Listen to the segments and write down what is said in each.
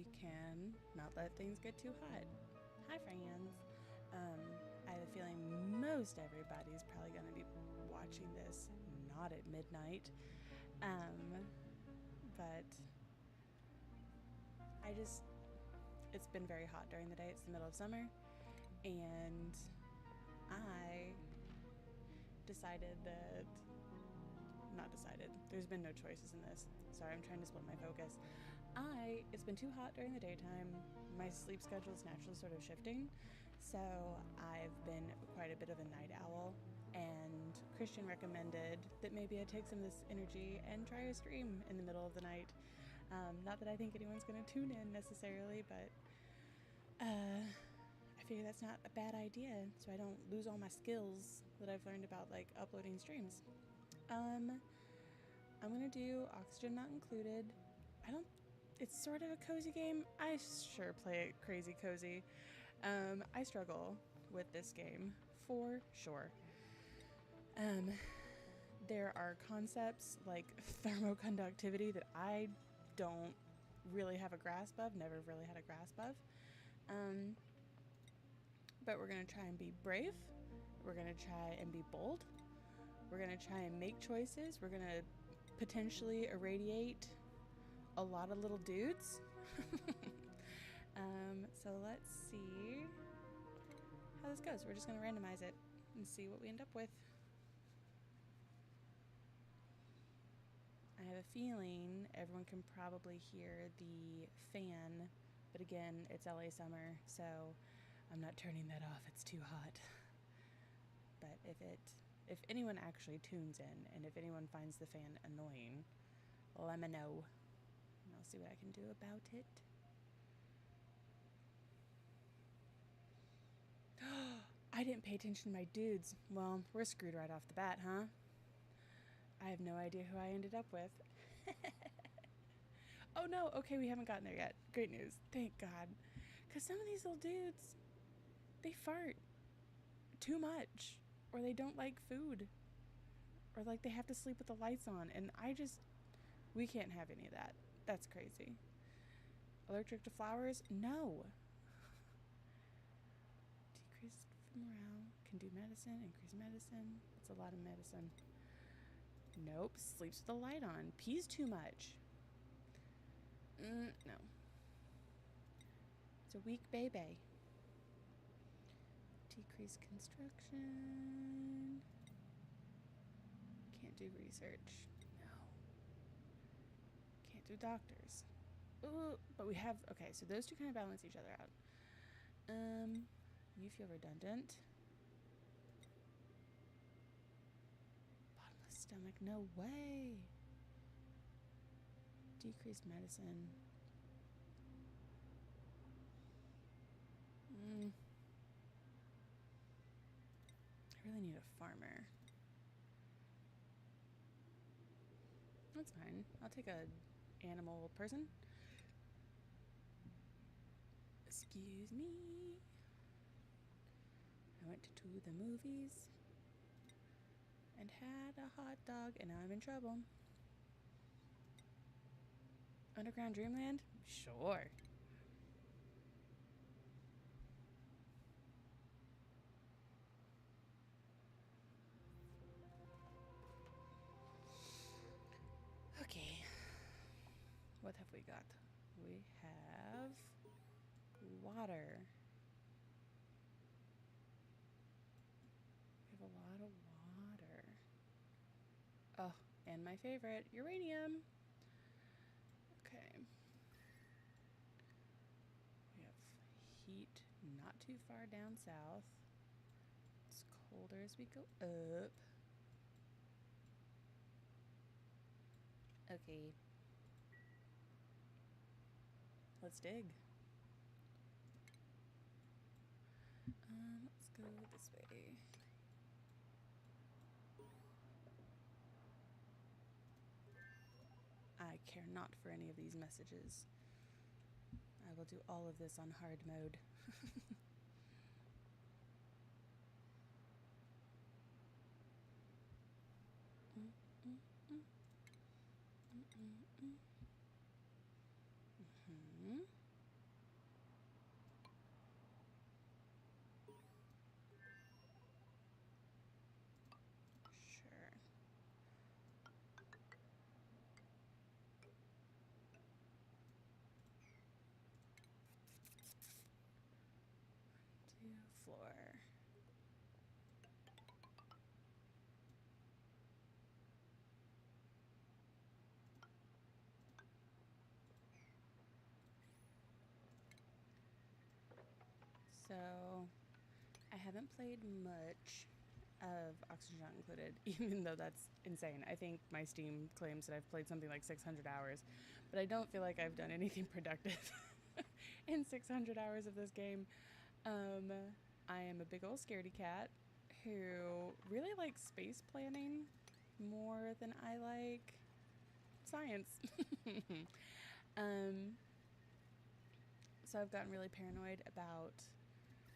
we can not let things get too hot. Hi, friends. I have a feeling most everybody's probably going to be watching this not at midnight. But it's been very hot during the day. It's the middle of summer. And I there's been no choices in this. Sorry, I'm trying to split my focus. It's been too hot during the daytime. My sleep schedule is naturally sort of shifting. So I've been quite a bit of a night owl. And Christian recommended that maybe I take some of this energy and try a stream in the middle of the night. Not that I think anyone's going to tune in necessarily, but I figure that's not a bad idea, so I don't lose all my skills that I've learned about like uploading streams. I'm gonna do Oxygen Not Included. It's sort of a cozy game. I sure play it crazy cozy. I struggle with this game for sure. There are concepts like thermoconductivity that I don't really have a grasp of, never really had a grasp of. But we're gonna try and be brave. We're gonna try and be bold. We're gonna try and make choices. We're gonna potentially irradiate a lot of little dudes. So let's see how this goes. We're just gonna randomize it and see what we end up with. I have a feeling everyone can probably hear the fan, but again, it's LA summer, so I'm not turning that off. It's too hot. But if anyone actually tunes in, and if anyone finds the fan annoying, let me know, and I'll see what I can do about it. I didn't pay attention to my dudes. Well, we're screwed right off the bat, huh? I have no idea who I ended up with. Oh no, okay, we haven't gotten there yet. Great news, thank God. Because some of these little dudes, they fart too much, or they don't like food, or like they have to sleep with the lights on, and we can't have any of that. That's crazy. Allergic to flowers? No. Decreased morale, can do medicine, increase medicine. That's a lot of medicine. Nope, sleeps with the light on. Pees too much. No. It's a weak baby. Decrease construction. Can't do research. No. Can't do doctors. Ooh, but we have, okay, so those two kind of balance each other out. You feel redundant. Bottomless stomach, no way. Decreased medicine. I really need a farmer. That's fine. I'll take a animal person. Excuse me. I went to the movies and had a hot dog, and now I'm in trouble. Underground Dreamland? Sure. Okay. What have we got? We have water. We have a lot of water. Oh, and my favorite, uranium. Okay. We have heat not too far down south. It's colder as we go up. Okay. Let's dig. Let's go this way. I care not for any of these messages. I will do all of this on hard mode. floor. So I haven't played much of Oxygen Not Included, even though that's insane. I think my Steam claims that I've played something like 600 hours, but I don't feel like I've done anything productive in 600 hours of this game. I am a big old scaredy cat who really likes space planning more than I like science. um, so I've gotten really paranoid about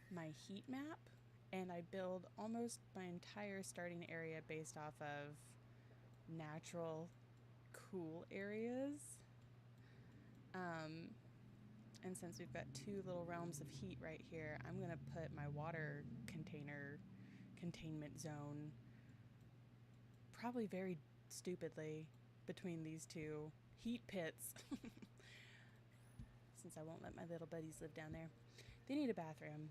my heat map, and I build almost my entire starting area based off of natural cool areas. And since we've got two little realms of heat right here, I'm going to put my water containment zone probably very stupidly between these two heat pits. Since I won't let my little buddies live down there. They need a bathroom.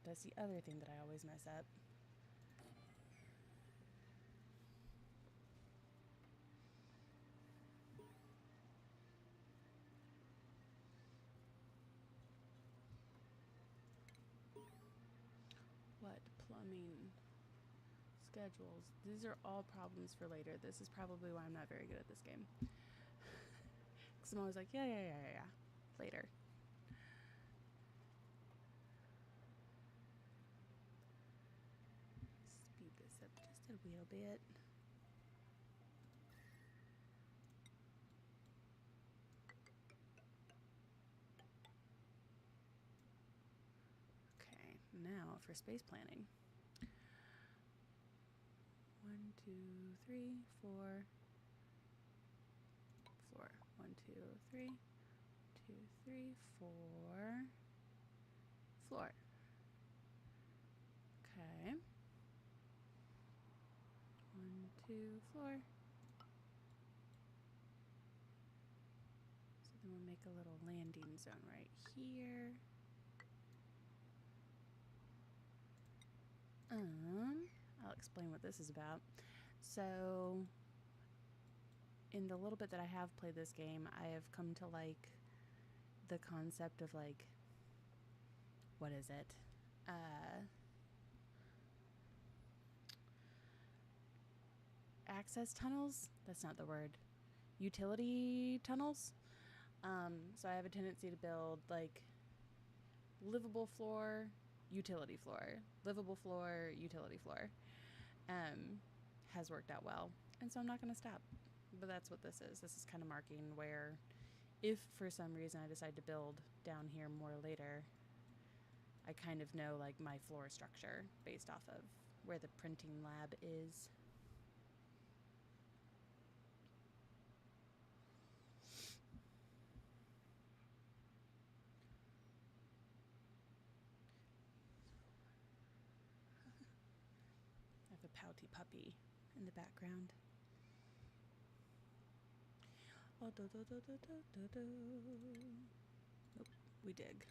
That's the other thing that I always mess up. What? Plumbing. Schedules. These are all problems for later. This is probably why I'm not very good at this game. Because I'm always like, yeah. Later. Speed this up just a little bit. Okay, now for space planning. 1, 2, 3, 4. Floor. 1, 2, 3. 2, 3, 4. Floor. Okay. 1, 2, floor. So then we'll make a little landing zone right here. I'll explain what this is about. So, in the little bit that I have played this game, I have come to like the concept of like, what is it? Access tunnels? That's not the word. Utility tunnels? So I have a tendency to build like livable floor, utility floor, livable floor, utility floor. Has worked out well, and so I'm not going to stop. But that's what this is. This is kind of marking where, if for some reason I decide to build down here more later, I kind of know like my floor structure based off of where the printing lab is. I have a pouty puppy in the background. Oh, Nope, we dig.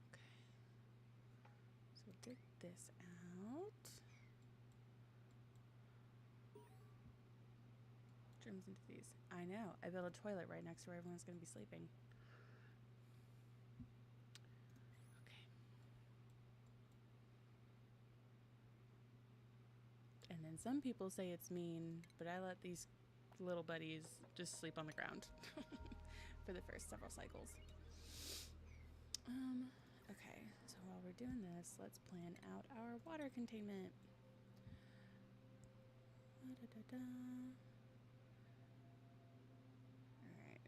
Okay. So we'll dig this out. Germs into these. I know. I built a toilet right next to where everyone's going to be sleeping. And then some people say it's mean, but I let these little buddies just sleep on the ground for the first several cycles. Okay, so while we're doing this, let's plan out our water containment. Alright.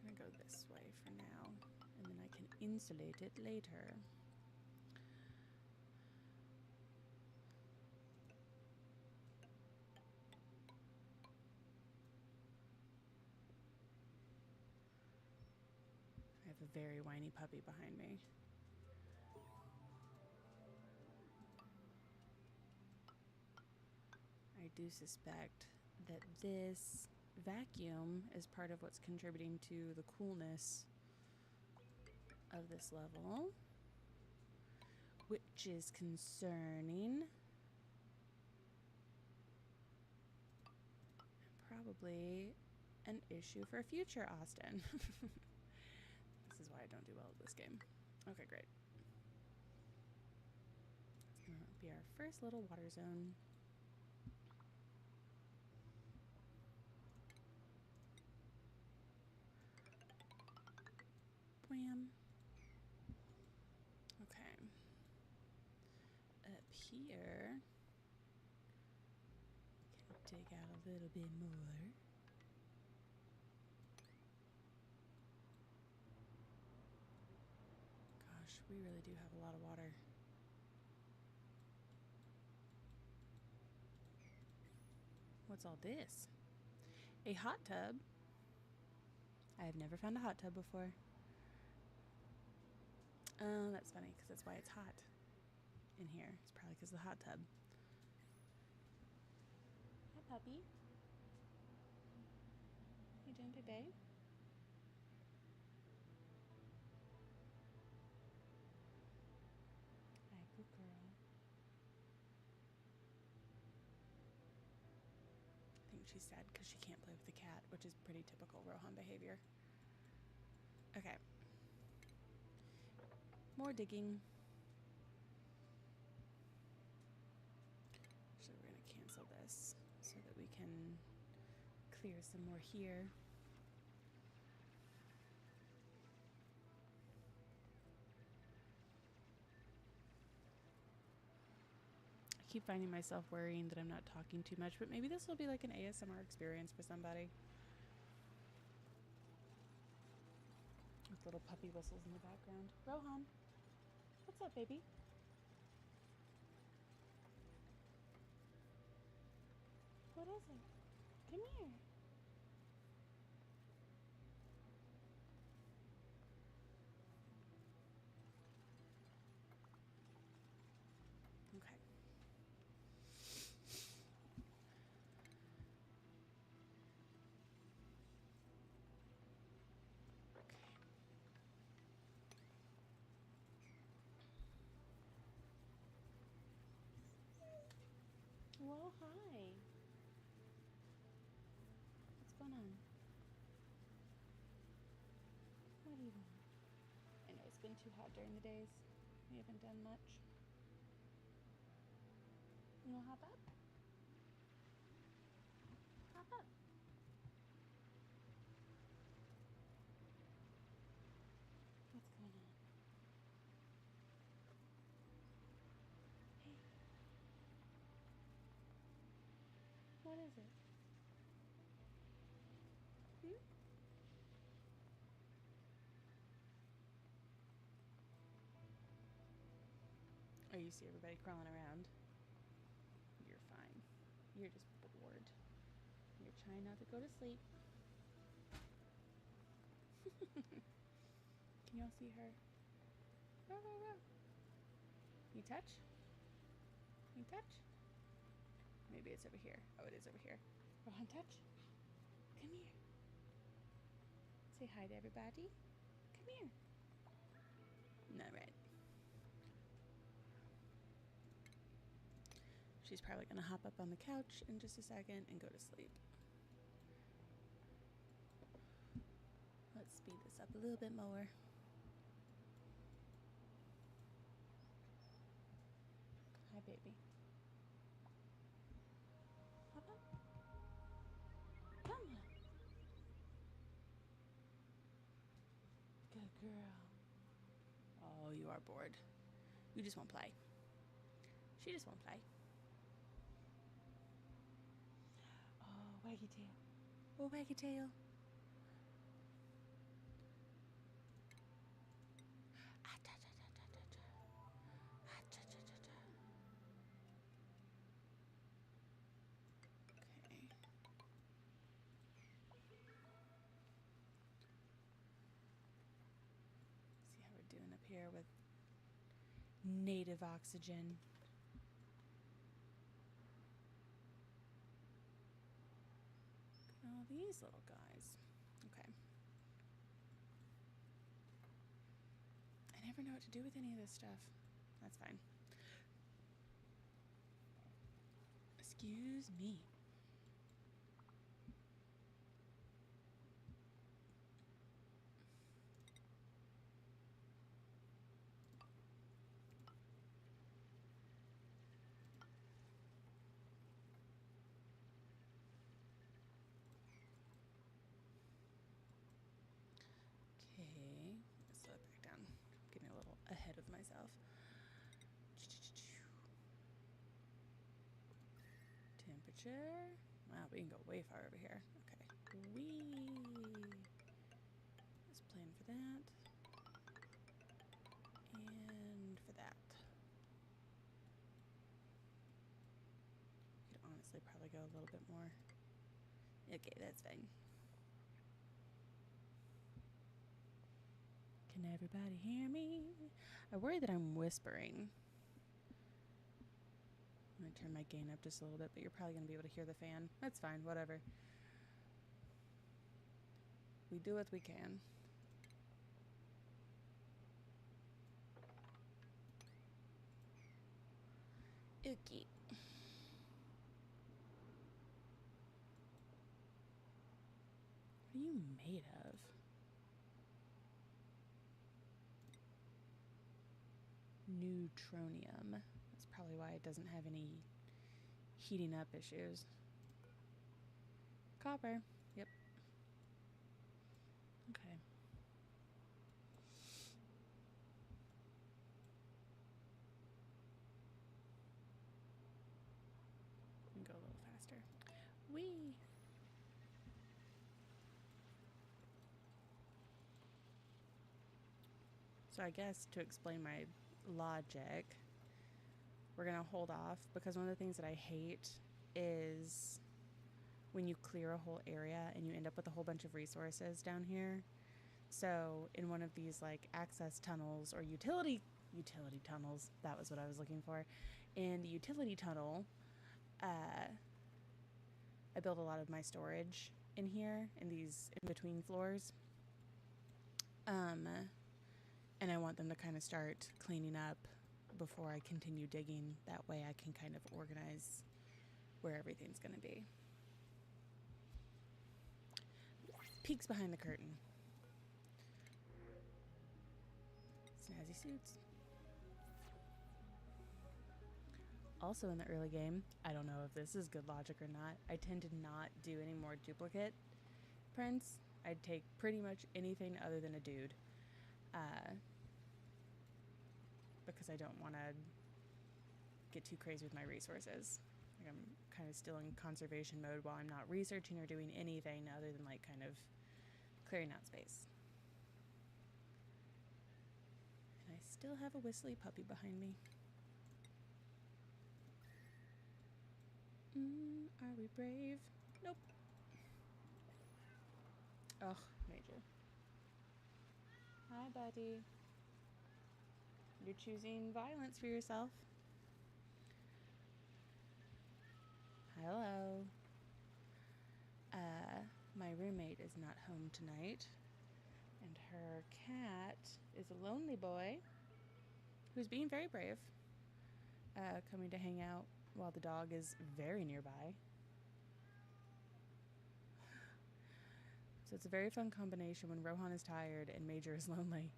I'm gonna go this way for now, and then I can insulate it later. I have a very whiny puppy behind me. I do suspect that this vacuum is part of what's contributing to the coolness of this level, which is concerning. Probably an issue for future Austen. This is why I don't do well at this game. Okay, great. It's gonna be our first little water zone. Bam. Okay. Up here, can dig out a little bit more. Gosh, we really do have a lot of water. What's all this? A hot tub? I have never found a hot tub before. Oh, that's funny, because that's why it's hot in here. It's probably because of the hot tub. Hi, puppy. You doing, baby? Hi, good girl. I think she's sad because she can't play with the cat, which is pretty typical Rohan behavior. Okay. More digging. So we're going to cancel this so that we can clear some more here. I keep finding myself worrying that I'm not talking too much, but maybe this will be like an ASMR experience for somebody. With little puppy whistles in the background. Rohan, what's up, baby? What is it? Come here. Okay. Well, hi. What's going on? What do you want? I know it's been too hot during the days. We haven't done much. You wanna hop up? Hop up. What's going on? Hey. What is it? Hmm? Oh, you see everybody crawling around. You're fine. You're just bored. You're trying not to go to sleep. Can y'all see her? Row, row, row. You touch? You touch? Maybe it's over here. Oh, it is over here. Rohan, touch. Come here. Say hi to everybody. Come here. Not right. She's probably gonna hop up on the couch in just a second and go to sleep. Let's speed this up a little bit more. Hi, baby. Hop up. Come on. Good girl. Oh, you are bored. You just won't play. She just won't play. Oh, waggy tail. Oh, waggy tail. Doing up here with native oxygen. Look at all these little guys. Okay. I never know what to do with any of this stuff. That's fine. Excuse me. Okay, let's slow it back down. I'm getting a little ahead of myself. Temperature. Wow, we can go way far over here. Okay. Let's plan for that. And for that. Could honestly probably go a little bit more. Okay, that's fine. Can everybody hear me? I worry that I'm whispering. I'm going to turn my gain up just a little bit, but you're probably going to be able to hear the fan. That's fine, whatever. We do what we can. Okay. What are you made of? Neutronium. That's probably why it doesn't have any heating up issues. Copper. Yep. Okay. Go a little faster. Whee! So I guess to explain my logic, we're going to hold off because one of the things that I hate is when you clear a whole area and you end up with a whole bunch of resources down here. So in one of these like access tunnels or utility tunnels, that was what I was looking for. In the utility tunnel, I built a lot of my storage in here in these in between floors. And I want them to kind of start cleaning up before I continue digging. That way I can kind of organize where everything's going to be. Peeks behind the curtain. Snazzy suits. Also in the early game, I don't know if this is good logic or not, I tend to not do any more duplicate prints. I'd take pretty much anything other than a dude. Because I don't want to get too crazy with my resources. Like I'm kind of still in conservation mode while I'm not researching or doing anything other than like kind of clearing out space. And I still have a whistly puppy behind me. Are we brave? Nope. Ugh, Major. Hi, buddy. You're choosing violence for yourself. Hello. My roommate is not home tonight, and her cat is a lonely boy who's being very brave, coming to hang out while the dog is very nearby. So it's a very fun combination when Rohan is tired and Major is lonely,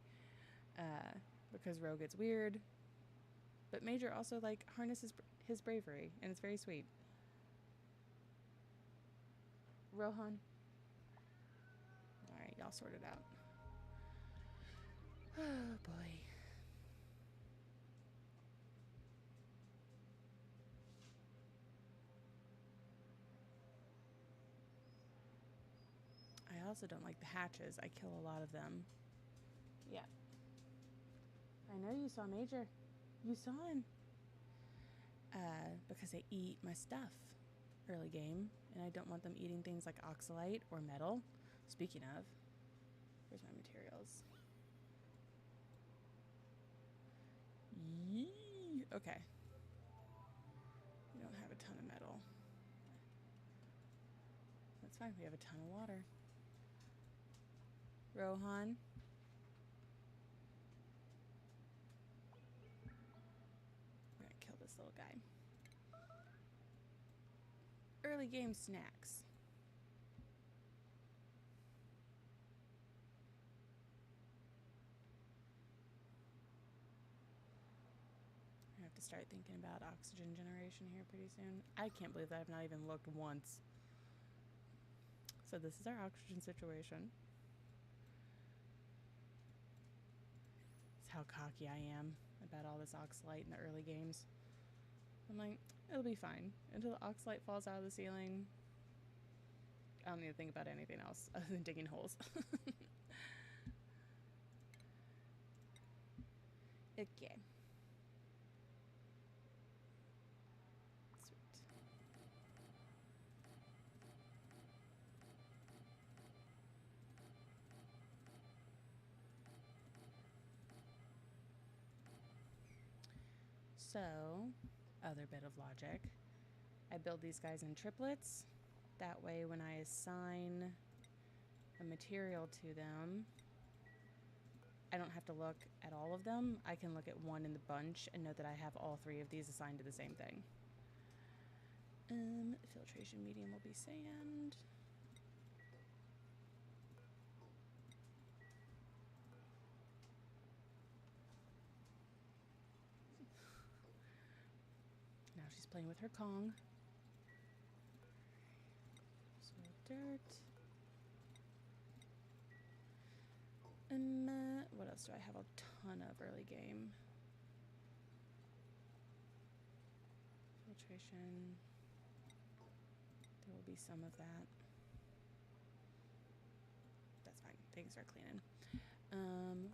because Ro gets weird, but Major also like harnesses his bravery, and it's very sweet. Rohan. Alright, y'all sort it out. Oh boy. I also don't like the hatches. I kill a lot of them. Yeah. I know you saw Major. You saw him. Because they eat my stuff early game, and I don't want them eating things like oxalite or metal. Speaking of, where's my materials? Yee! Okay. We don't have a ton of metal. That's fine. We have a ton of water. Rohan. We're gonna kill this little guy. Early game snacks. I have to start thinking about oxygen generation here pretty soon. I can't believe that I've not even looked once. So this is our oxygen situation. It's how cocky I am about all this oxalite in the early games. I'm like, it'll be fine. Until the oxalite falls out of the ceiling, I don't need to think about anything else other than digging holes. Okay. Sweet. So, other bit of logic. I build these guys in triplets. That way when I assign a material to them, I don't have to look at all of them. I can look at one in the bunch and know that I have all three of these assigned to the same thing. Filtration medium will be sand. Now she's playing with her Kong. So dirt. What else do I have a ton of early game? Filtration. There will be some of that. That's fine. They can start cleaning.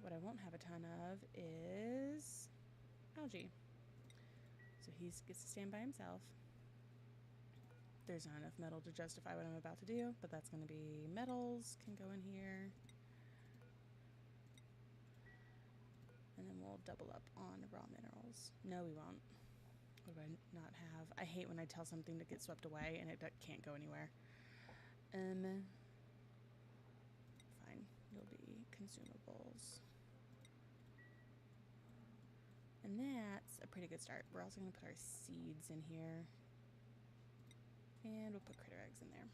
What I won't have a ton of is algae. So he gets to stand by himself. There's not enough metal to justify what I'm about to do, but that's going to be metals can go in here. And then we'll double up on raw minerals. No, we won't. What do I not have? I hate when I tell something to get swept away and it can't go anywhere. Fine. It'll be consumables. And that's a pretty good start. We're also going to put our seeds in here. And we'll put critter eggs in there.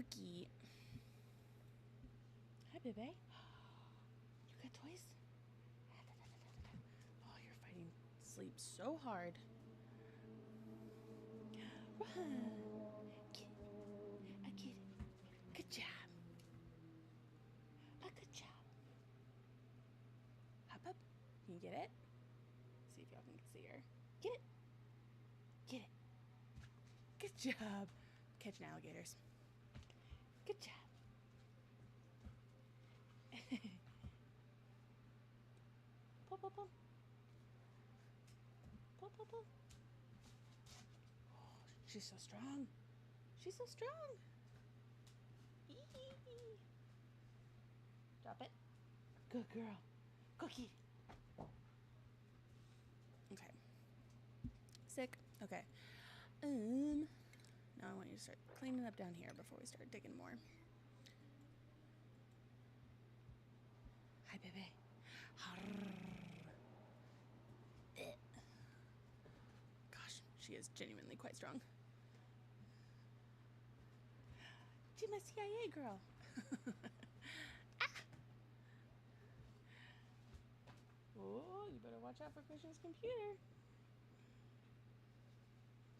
Ookie. Hi, baby. You got toys? Oh, you're fighting sleep so hard. Run. Get it. I get it. Good job. A good job. Hop up. Can you get it? See if y'all can see her. Get it. Get it. Good job. Catching alligators. Good job. Pull, pull, pull. Pull, pull, pull. Oh, she's so strong. She's so strong. Eee. Drop it. Good girl. Cookie. Okay. Sick. Okay. Now I want you to start cleaning up down here before we start digging more. Hi, baby. Gosh, she is genuinely quite strong. She's my CIA girl. Ah! Oh, you better watch out for Christian's computer.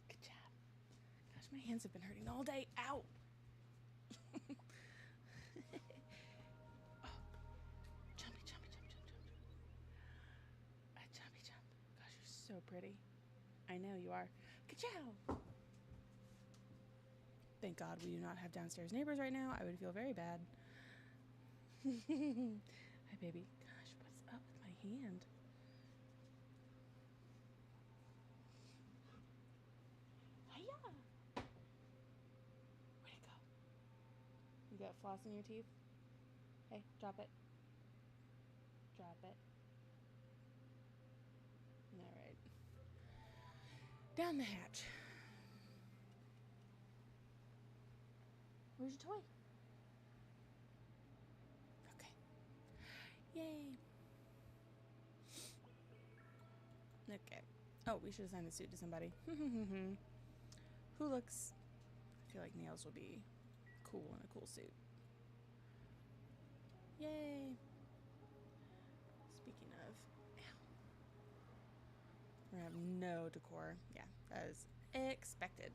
Good job. Gosh, my hands have been hurting all day. Ow! Oh, jumpy, jumpy, jump, jump, jump. Jumpy, jump. Gosh, you're so pretty. I know you are. Good job. Thank God we do not have downstairs neighbors right now. I would feel very bad. Hi, baby. Gosh, what's up with my hand? Hiya! Where'd it go? You got floss in your teeth? Hey, drop it. Drop it. All right. Down the hatch. Where's your toy? Okay. Yay. Okay. Oh, we should assign the suit to somebody. Who looks... I feel like Nails will be cool in a cool suit. Yay. Speaking of... Ow. We're gonna have no decor. Yeah, that is expected.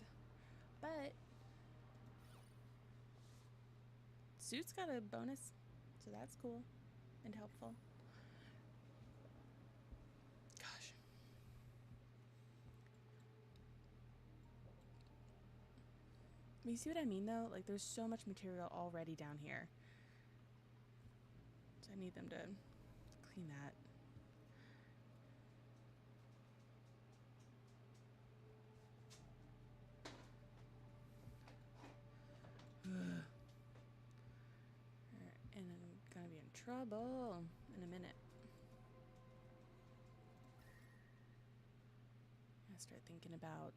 But... Suit's got a bonus, so that's cool and helpful. Gosh. You see what I mean, though? Like, there's so much material already down here. So I need them to clean that. And I'm gonna be in trouble in a minute. I start thinking about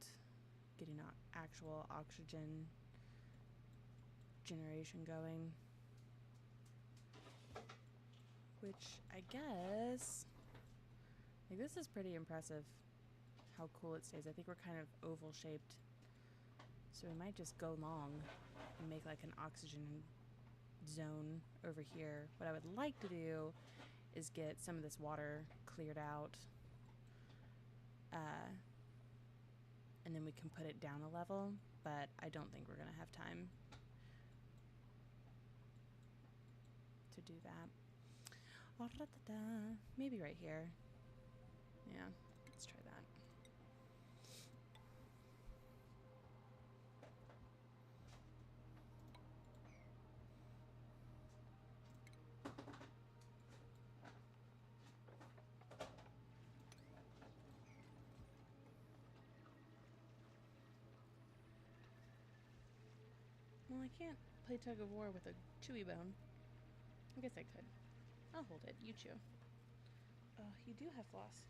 getting actual oxygen generation going, which I guess, like, this is pretty impressive how cool it stays. I think we're kind of oval shaped, so we might just go long and make like an oxygen zone over here. What I would like to do is get some of this water cleared out, and then we can put it down a level, but I don't think we're gonna have time to do that. Maybe right here. Yeah, let's try that. Well, I can't play tug of war with a chewy bone. I guess I could. I'll hold it. You chew. Oh, you do have floss.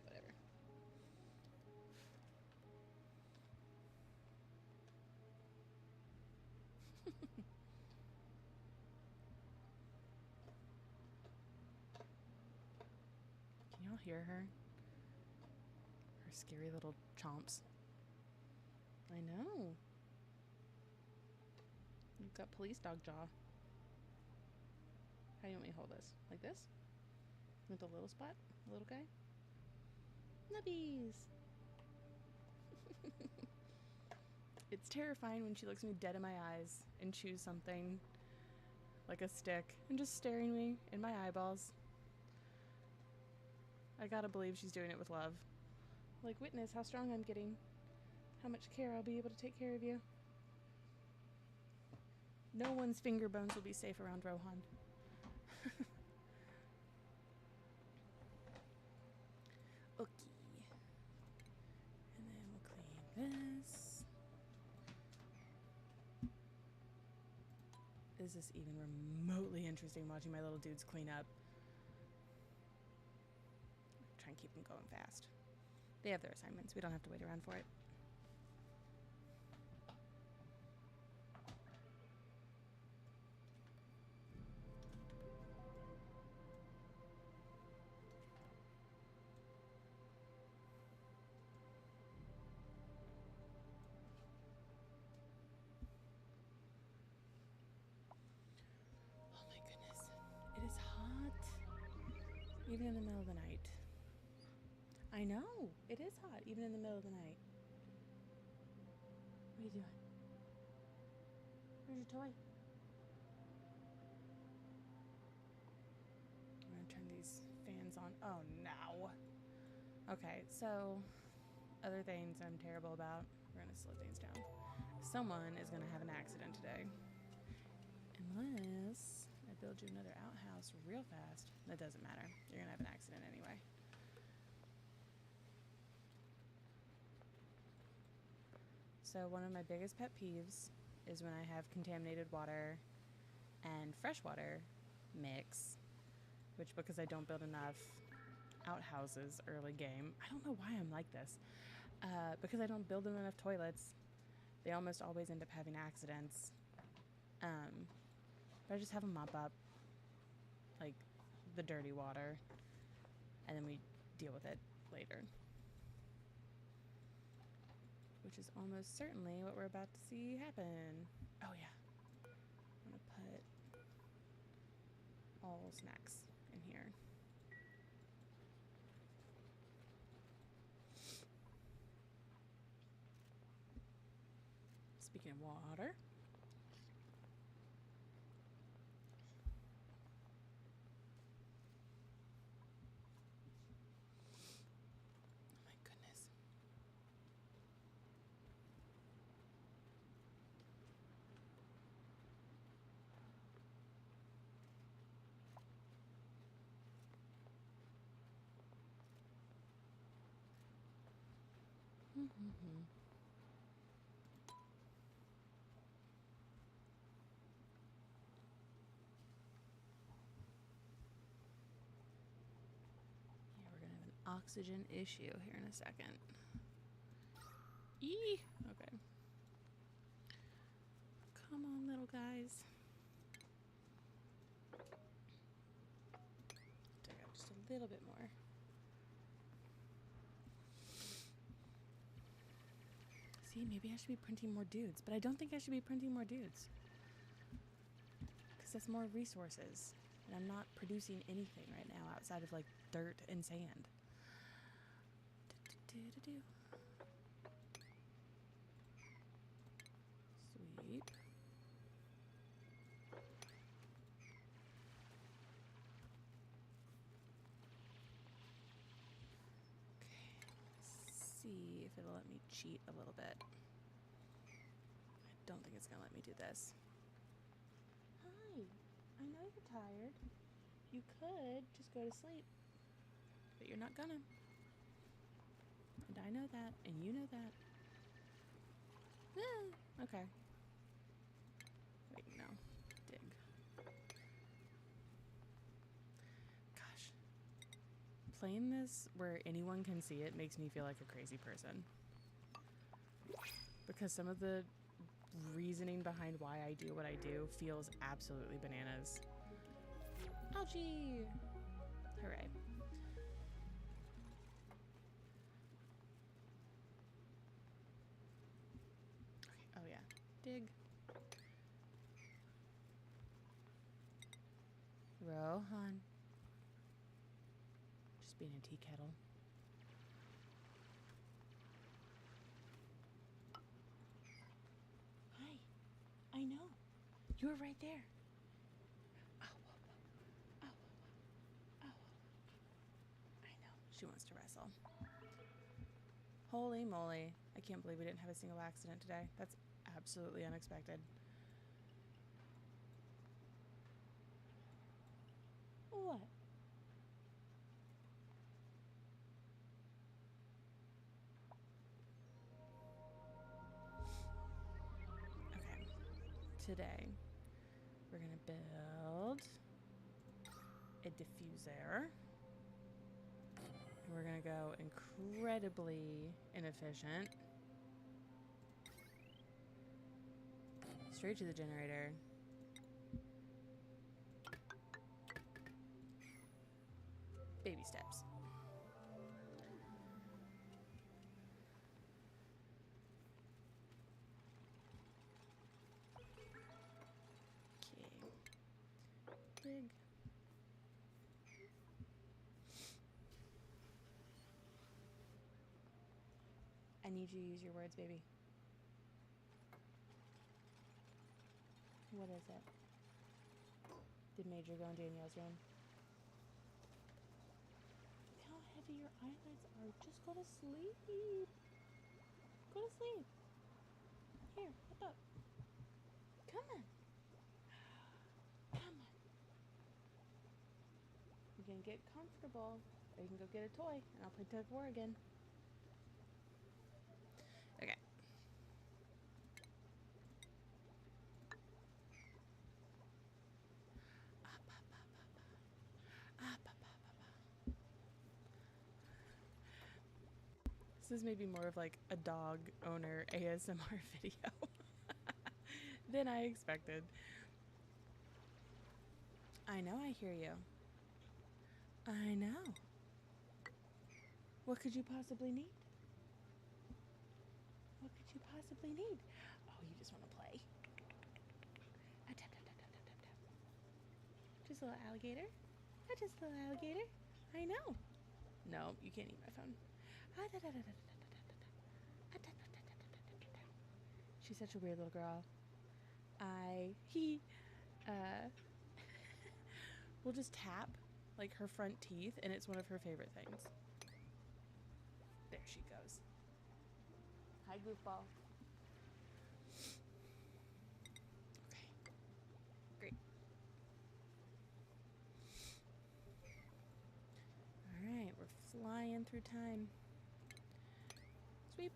Whatever. Can y'all hear her? Her scary little chomps. I know. You've got police dog jaw. How do you want me to hold this? Like this? With the little spot? The little guy? Nubbies! It's terrifying when she looks me dead in my eyes and chews something like a stick and just staring me in my eyeballs. I gotta believe she's doing it with love. Like, witness how strong I'm getting. How much care I'll be able to take care of you. No one's finger bones will be safe around Rohan. Okay. And then we'll clean this. Is this even remotely interesting watching my little dudes clean up? Try and keep them going fast. They have their assignments. We don't have to wait around for it. Even in the middle of the night. I know. It is hot, even in the middle of the night. What are you doing? Where's your toy? I'm gonna turn these fans on. Oh, no. Okay, so other things I'm terrible about. We're gonna slow things down. Someone is gonna have an accident today. Unless I build you another outhouse real fast. That doesn't matter. You're gonna have an accident anyway. So one of my biggest pet peeves is when I have contaminated water and fresh water mix, which, because I don't build enough outhouses early game, I don't know why I'm like this, because I don't build them enough toilets, They almost always end up having accidents. But I just have them mop up, like, the dirty water, and then we deal with it later. Which is almost certainly what we're about to see happen. Oh yeah. I'm gonna put all snacks in here. Speaking of water. Oh my goodness. Mm-hmm. Yeah, we're gonna have an oxygen issue here in a second. Eee! Okay. Come on, little guys. Take out just a little bit more. See, maybe I should be printing more dudes, but I don't think I should be printing more dudes. Because that's more resources. And I'm not producing anything right now outside of, like, dirt and sand. Sweep. See if it'll let me cheat a little bit. I don't think it's gonna let me do this. Hi, I know you're tired. You could just go to sleep, but you're not gonna. And I know that, and you know that. Okay. Wait, no. Dig. Gosh. Playing this where anyone can see it makes me feel like a crazy person. Because some of the reasoning behind why I do what I do feels absolutely bananas. Algae! Hooray. Okay, oh yeah. Dig. Rohan. Just being a tea kettle. Hi. I know. You were right there. Oh, oh, oh, oh, oh. I know. She wants to wrestle. Holy moly. I can't believe we didn't have a single accident today. That's absolutely unexpected. What? Okay. Today, we're going to build a diffuser. And we're going to go incredibly inefficient. Straight to the generator. Baby steps. Okay. Dig. I need you to use your words, baby. What is it? Did Major go in Danielle's room? Look how heavy your eyelids are. Just go to sleep. Go to sleep. Here, hop up. Come on. Come on. You can get comfortable, or you can go get a toy, and I'll play tug of war again. Okay. is maybe more of like a dog owner ASMR video than I expected. I know I hear you. I know. What could you possibly need? What could you possibly need? Oh, you just want to play. Tap, tap, tap, tap, tap, tap. Just a little alligator. Just a little alligator. I know. No, you can't eat my phone. She's such a weird little girl. We'll just tap like her front teeth, and it's one of her favorite things. There she goes. Hi, goofball. Okay, great. All right, we're flying through time. Sweep.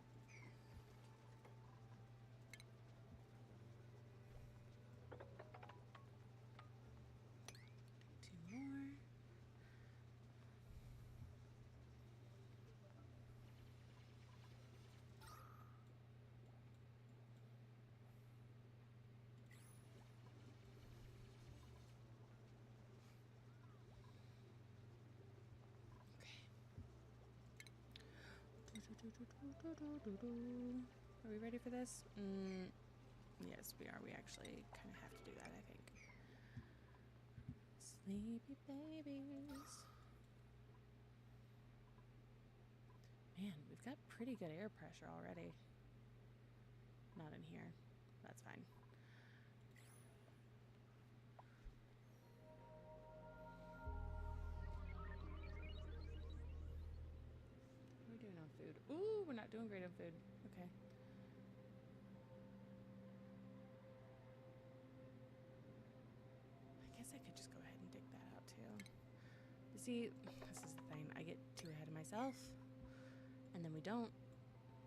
Two more. Are we ready for this? Yes, we are. We actually kind of have to do that, I think. Sleepy babies. Man, we've got pretty good air pressure already. Not in here. That's fine. What are we doing on food? Ooh, we're not doing great on food. Okay. I guess I could just go ahead and dig that out too. You see, this is the thing. I get too ahead of myself, and then we don't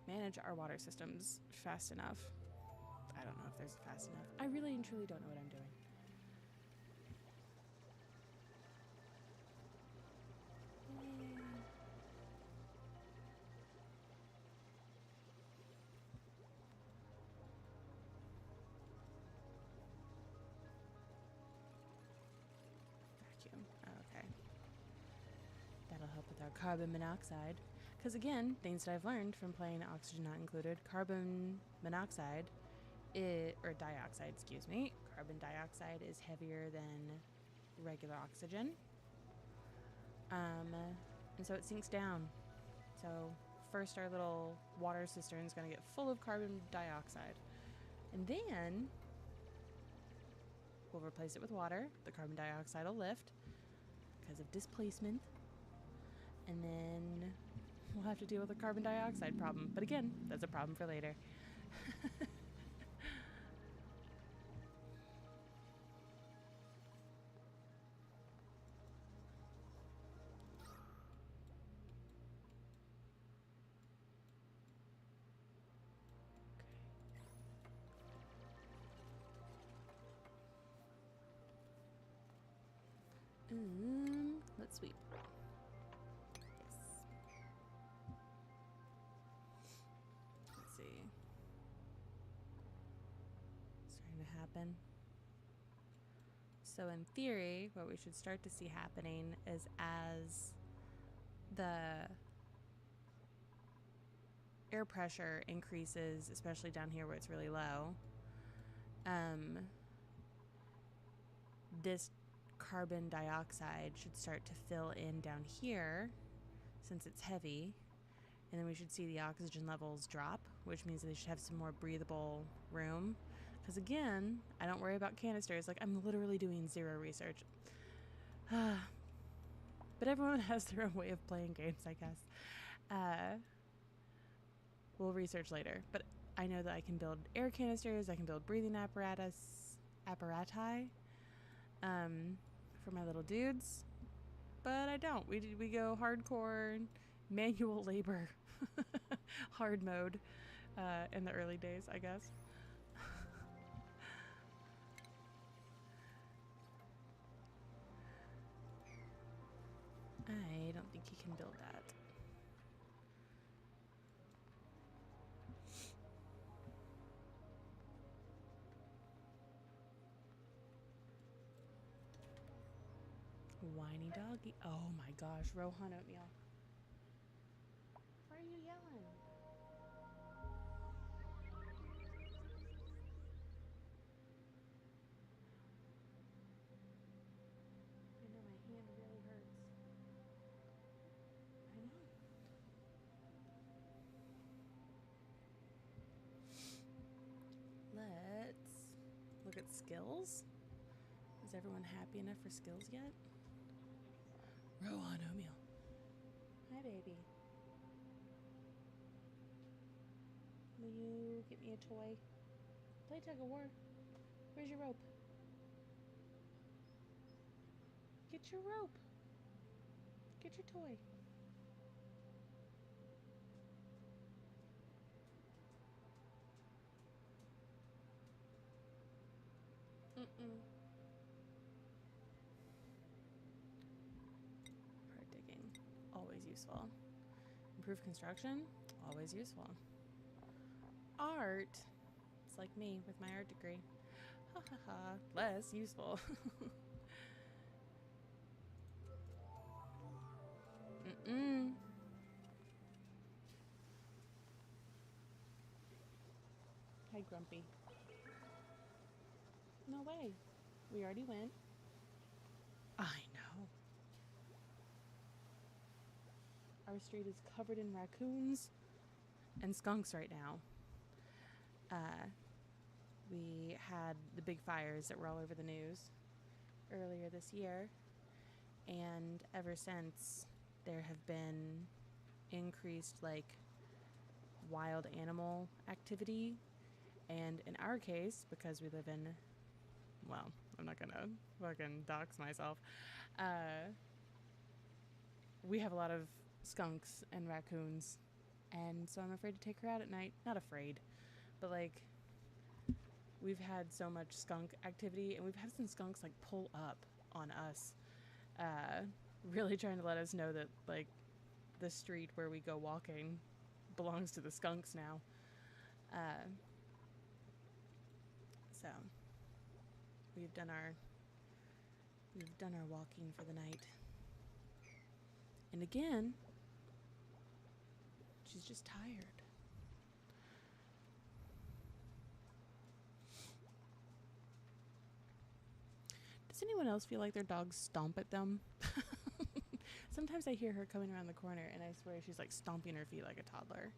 manage our water systems fast enough. I don't know if there's fast enough. I really and truly don't know what I'm doing. Vacuum. Okay. That'll help with our carbon monoxide. Because again, things that I've learned from playing Oxygen Not Included, carbon monoxide or dioxide, excuse me. Carbon dioxide is heavier than regular oxygen. And so it sinks down. So first our little water cistern is going to get full of carbon dioxide. And then we'll replace it with water. The carbon dioxide will lift because of displacement. And then we'll have to deal with the carbon dioxide problem. But again, that's a problem for later. Let's sweep. Yes. Let's see. Starting to happen. So in theory, what we should start to see happening is as the air pressure increases, especially down here where it's really low, this carbon dioxide should start to fill in down here since it's heavy, and then we should see the oxygen levels drop, which means they should have some more breathable room. Because again, I don't worry about canisters. Like, I'm literally doing zero research. But everyone has their own way of playing games, I guess. We'll research later, but I know that I can build air canisters, I can build breathing apparati for my little dudes, but I don't. We go hardcore manual labor, hard mode in the early days, I guess. I don't think you can build that. Whiny doggy. Oh my gosh, Rohan oatmeal. Why are you yelling? I know my hand really hurts. I know. Let's look at skills. Is everyone happy enough for skills yet? Rohan oatmeal. Hi, baby. Will you get me a toy? Play tug of war. Where's your rope? Get your rope. Get your toy. Mm-mm. Part digging. Always useful. Improve construction. Always useful. Art. It's like me with my art degree. Ha ha ha. Less useful. Mm-mm. Hi, Grumpy. No way. We already went. I know. Our street is covered in raccoons and skunks right now. We had the big fires that were all over the news earlier this year, and ever since there have been increased wild animal activity, and in our case, because we live in, well, I'm not gonna fucking dox myself, we have a lot of skunks and raccoons, and so I'm afraid to take her out at night. Not afraid, but we've had so much skunk activity, and we've had some skunks pull up on us, really trying to let us know that the street where we go walking belongs to the skunks now. So we've done our walking for the night, and again, she's just tired. Does anyone else feel like their dogs stomp at them? Sometimes I hear her coming around the corner, and I swear she's stomping her feet like a toddler.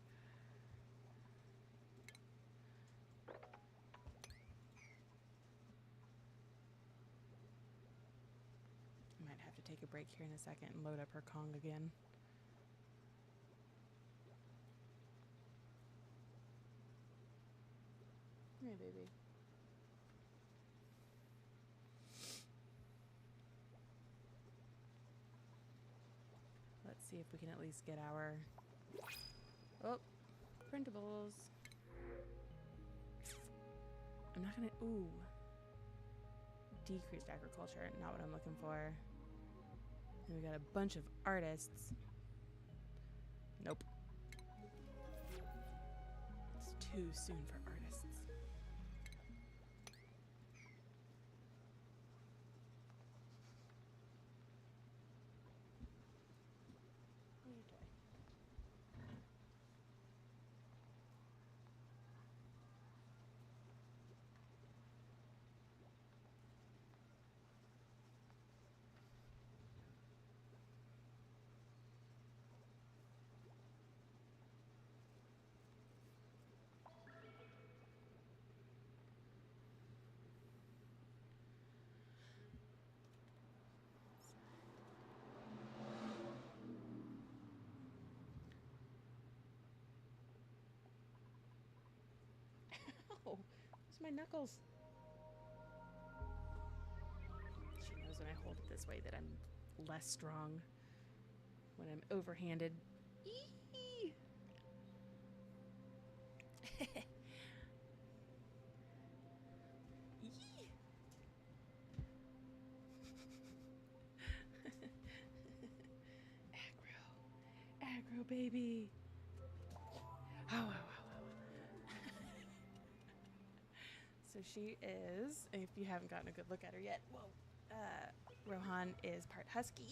I might have to take a break here in a second and load up her Kong again. Hey, baby. Let's see if we can at least get our... Oh, printables. I'm not gonna... Ooh. Decreased agriculture, not what I'm looking for. And we got a bunch of artists. Nope. It's too soon for artists. Oh, there's my knuckles. She knows when I hold it this way that I'm less strong when I'm overhanded. Eee! Yee! Aggro baby. Oh, wow, wow, wow. So she is, if you haven't gotten a good look at her yet, whoa, Rohan is part husky,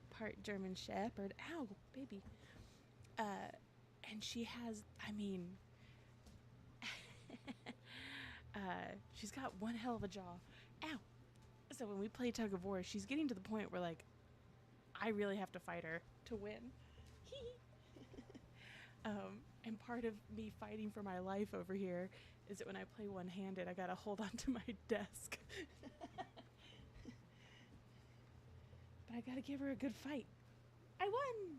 part German Shepherd. Ow, baby. And she has, I mean, she's got one hell of a jaw. Ow. So when we play tug of war, she's getting to the point where, like, I really have to fight her to win. And part of me fighting for my life over here is that when I play one-handed, I gotta hold on to my desk. But I gotta give her a good fight. I won!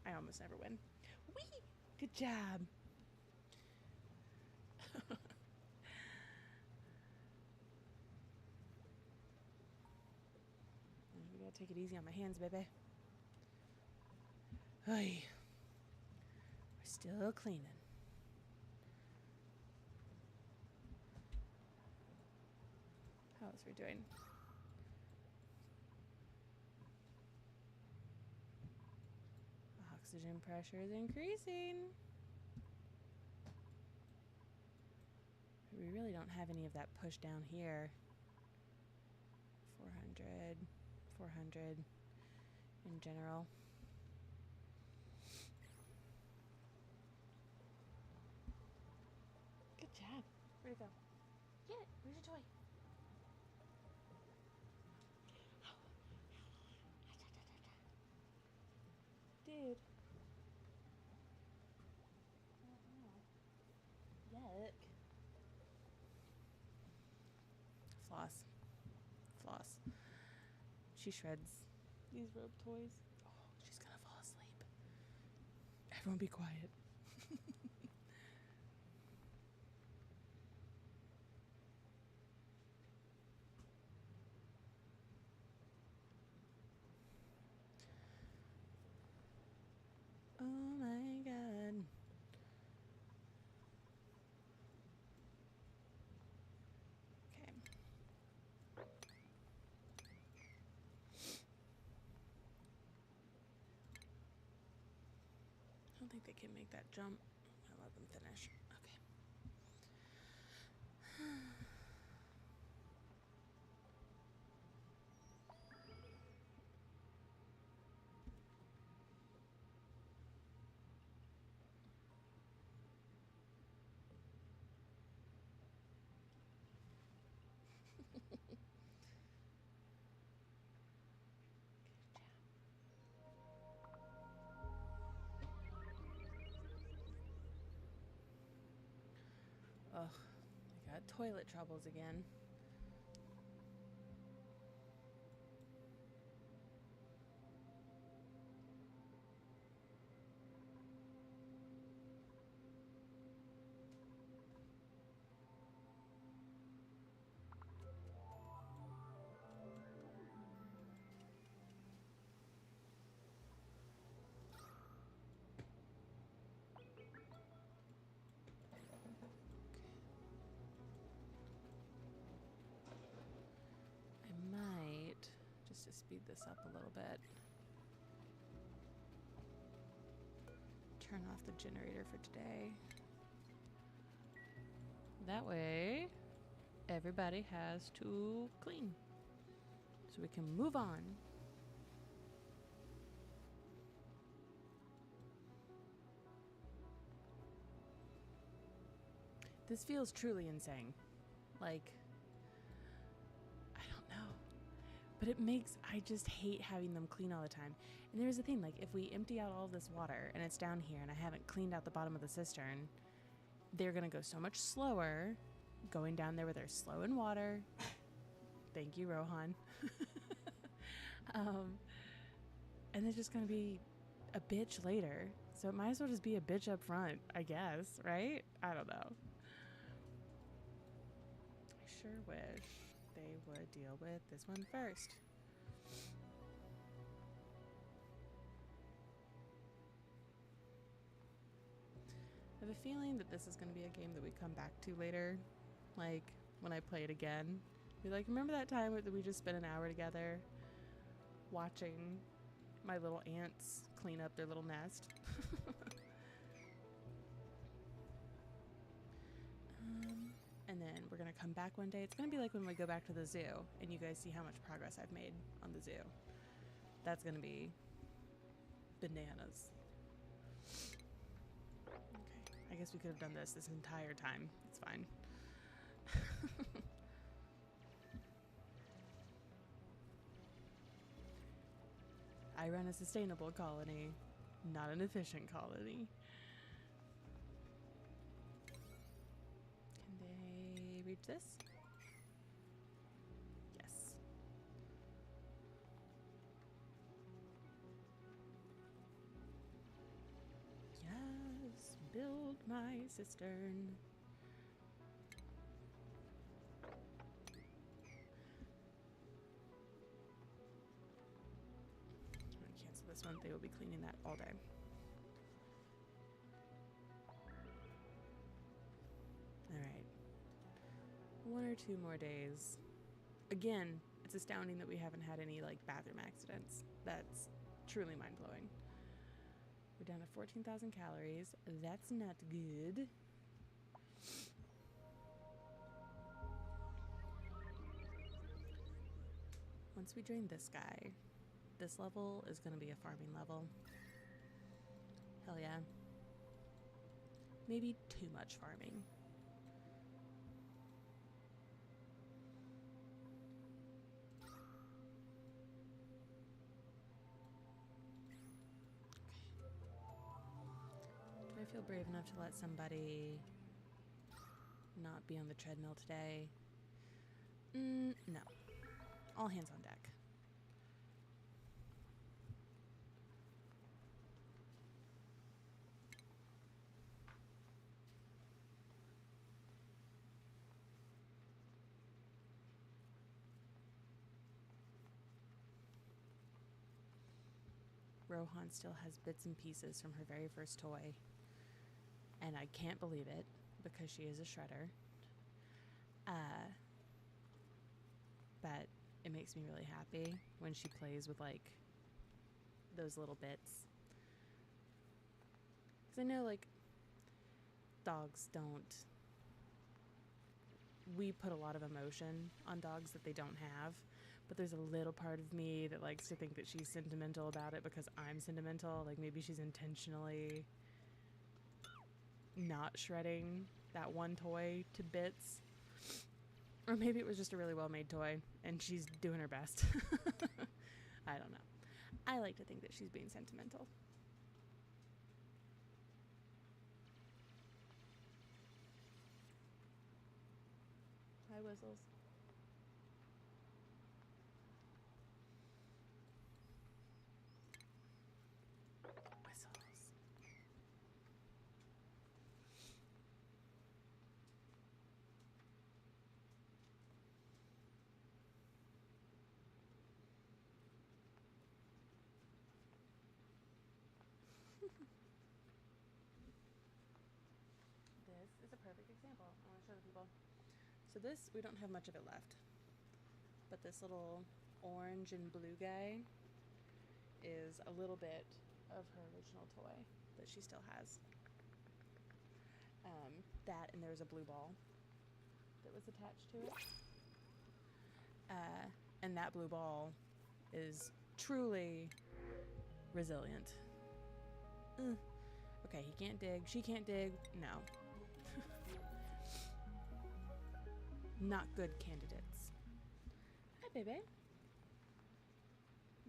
I almost never win. Whee! Good job. We gotta take it easy on my hands, baby. Hey, we're still cleaning. How else are we doing? Oxygen pressure is increasing. We really don't have any of that push down here. 400, 400 in general. Good job. Where'd it go? Get it. Where's your toy? Dude. Yuck. Floss. Floss. She shreds these rope toys. Oh, she's gonna fall asleep. Everyone be quiet. Oh my god. Okay. I don't think they can make that jump. I'll let them finish. Okay. Ugh, I got toilet troubles again. I might, just to speed this up a little bit, turn off the generator for today. That way, everybody has to clean. So we can move on. This feels truly insane. Like, I don't know. But it makes, I just hate having them clean all the time. And there's the thing, like, if we empty out all this water and it's down here and I haven't cleaned out the bottom of the cistern, they're going to go so much slower going down there where they're slow in water. Thank you, Rohan. And it's just going to be a bitch later. So it might as well just be a bitch up front, I guess, right? I don't know. I sure wish they would deal with this one first. I have a feeling that this is going to be a game that we come back to later, like when I play it again. Be like, remember that time that we just spent an hour together watching my little ants clean up their little nest? And then we're gonna to come back one day. It's going to be like when we go back to the zoo and you guys see how much progress I've made on the zoo. That's going to be bananas. Okay, I guess we could have done this entire time. It's fine. I run a sustainable colony, not an efficient colony. Can they reach this? Yes. Yes, build my cistern. This one, they will be cleaning that all day. All right. 1 or 2 more days. Again, it's astounding that we haven't had any like bathroom accidents. That's truly mind-blowing. We're down to 14,000 calories. That's not good. Once we drain this guy, this level is going to be a farming level. Hell yeah. Maybe too much farming. Do I feel brave enough to let somebody not be on the treadmill today? No. All hands on deck. Rohan still has bits and pieces from her very first toy. And I can't believe it because she is a shredder. But it makes me really happy when she plays with like those little bits. Because I know like dogs don't. We put a lot of emotion on dogs that they don't have. But there's a little part of me that likes to think that she's sentimental about it because I'm sentimental. Like maybe she's intentionally not shredding that one toy to bits. Or maybe it was just a really well-made toy and she's doing her best. I don't know. I like to think that she's being sentimental. Hi, Whistles. This is a perfect example. I want to show the people. So this, we don't have much of it left. But this little orange and blue guy is a little bit of her original toy that she still has. That, and there's a blue ball that was attached to it. And that blue ball is truly resilient. Okay, he can't dig. She can't dig. No. Not good candidates. Hi, baby.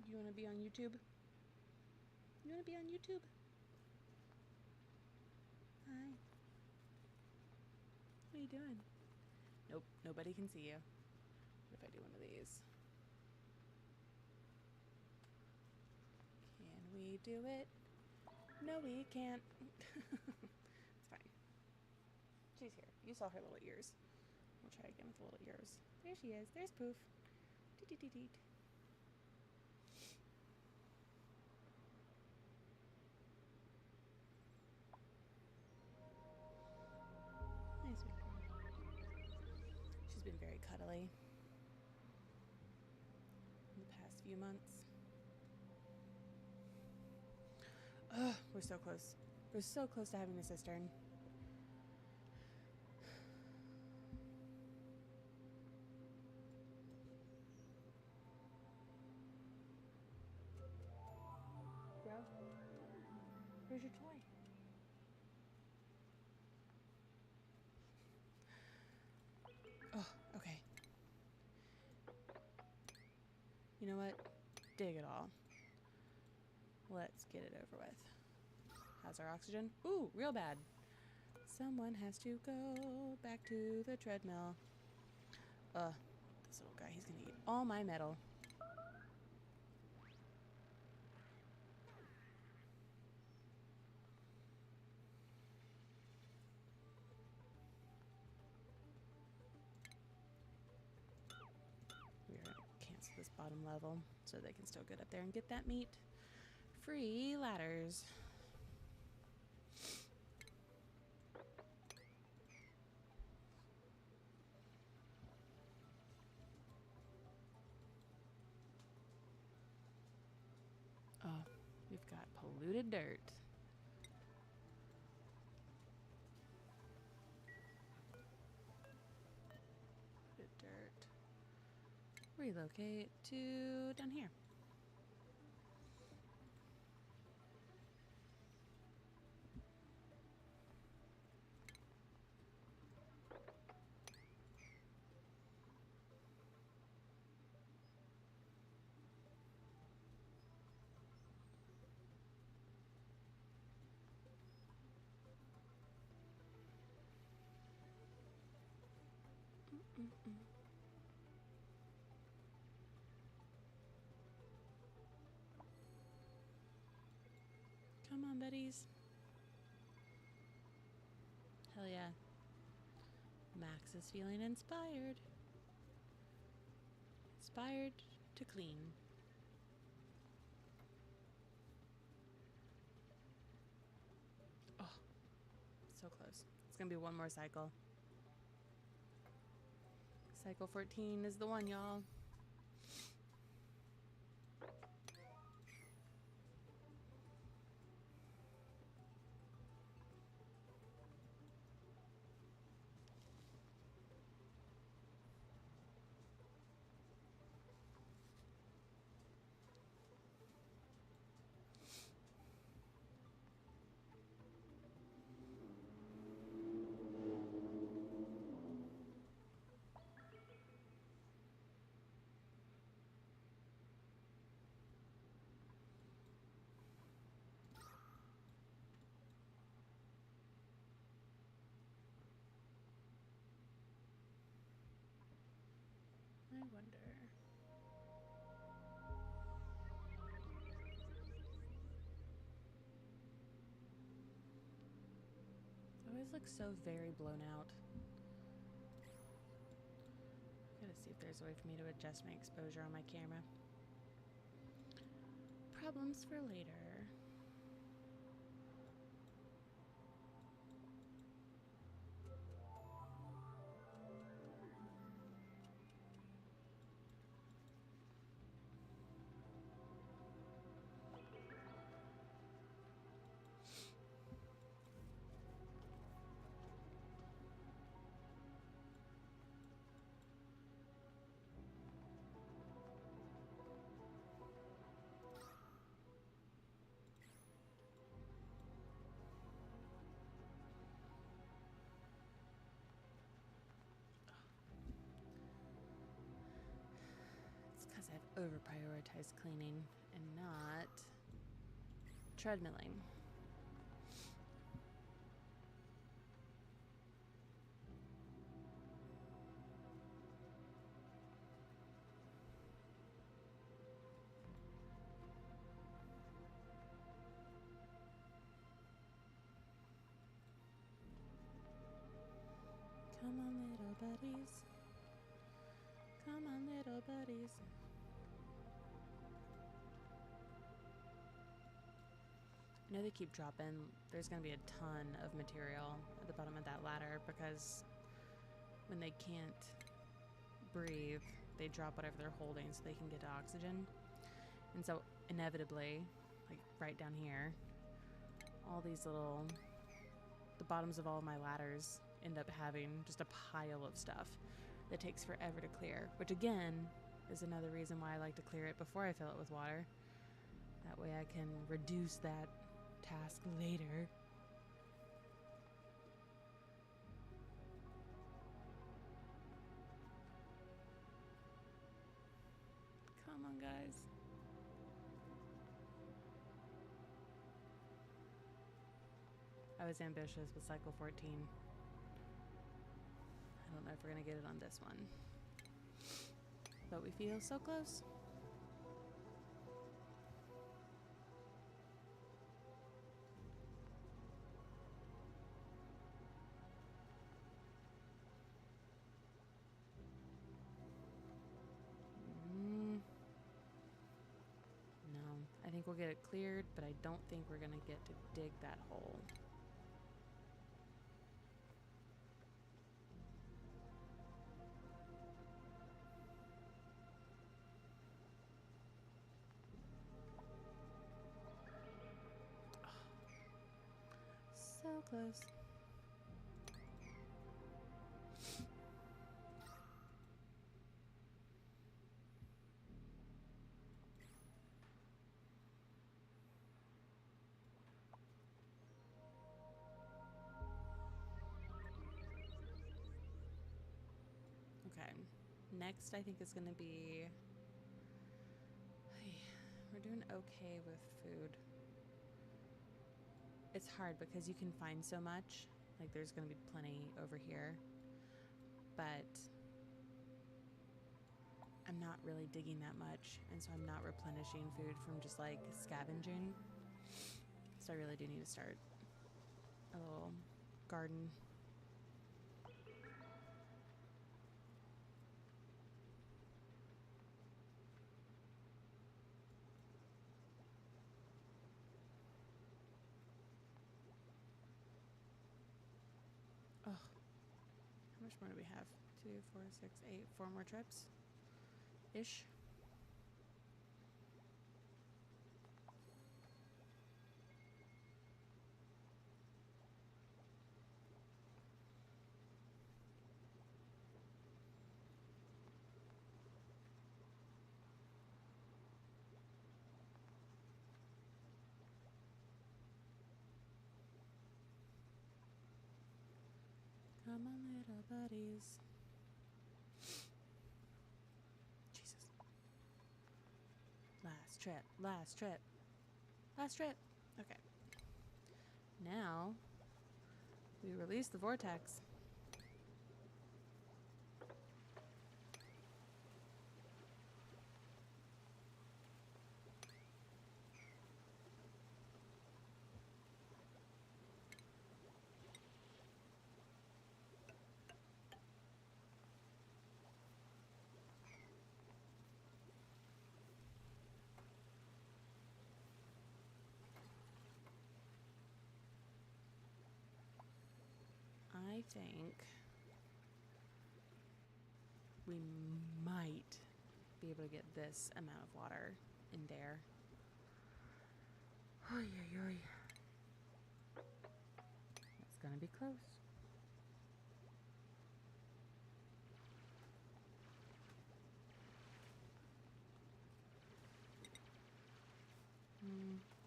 You want to be on YouTube? You want to be on YouTube? Hi. What are you doing? Nope, nobody can see you. What if I do one of these? Can we do it? No, we can't. It's fine. She's here. You saw her little ears. We'll try again with the little ears. There she is. There's Poof. Deet. Nice one. She's been very cuddly in the past few months. Ugh, we're so close. We're so close to having a cistern. You know what? Dig it all. Let's get it over with. How's our oxygen? Ooh, real bad. Someone has to go back to the treadmill. This little guy, he's gonna eat all my metal. We're gonna cancel this bottom level so they can still get up there and get that meat. Free ladders. Oh, we've got polluted dirt. Polluted dirt. Relocate to down here. Come on, buddies. Hell yeah. Max is feeling inspired. Inspired to clean. Oh, so close. It's gonna be one more cycle. Cycle 14 is the one, y'all. I wonder. It always looks so very blown out. Gotta see if there's a way for me to adjust my exposure on my camera. Problems for later. Because I've over-prioritized cleaning and not treadmilling. Come on, little buddies. Come on, little buddies. I know they keep dropping. There's going to be a ton of material at the bottom of that ladder because when they can't breathe, they drop whatever they're holding so they can get to oxygen. And so inevitably, like right down here, all these little, the bottoms of all of my ladders end up having just a pile of stuff that takes forever to clear, which again is another reason why I like to clear it before I fill it with water. That way I can reduce that task later. Come on, guys. I was ambitious with cycle 14. I don't know if we're going to get it on this one. But we feel so close. No, I think we'll get it cleared, but I don't think we're going to get to dig that hole. So close. Okay. Next, I think is going to be... We're doing okay with food. It's hard because you can find so much. Like, there's going to be plenty over here. But I'm not really digging that much. And so I'm not replenishing food from just, like, scavenging. So I really do need to start a little garden. Oh, how much more do we have? 2, 4, 6, 8, 4 more trips ish. Come on, little buddies. Jesus. Last trip, last trip, last trip. Okay. Now, we release the vortex. I think we might be able to get this amount of water in there. Oy, oy, oy. That's gonna be close.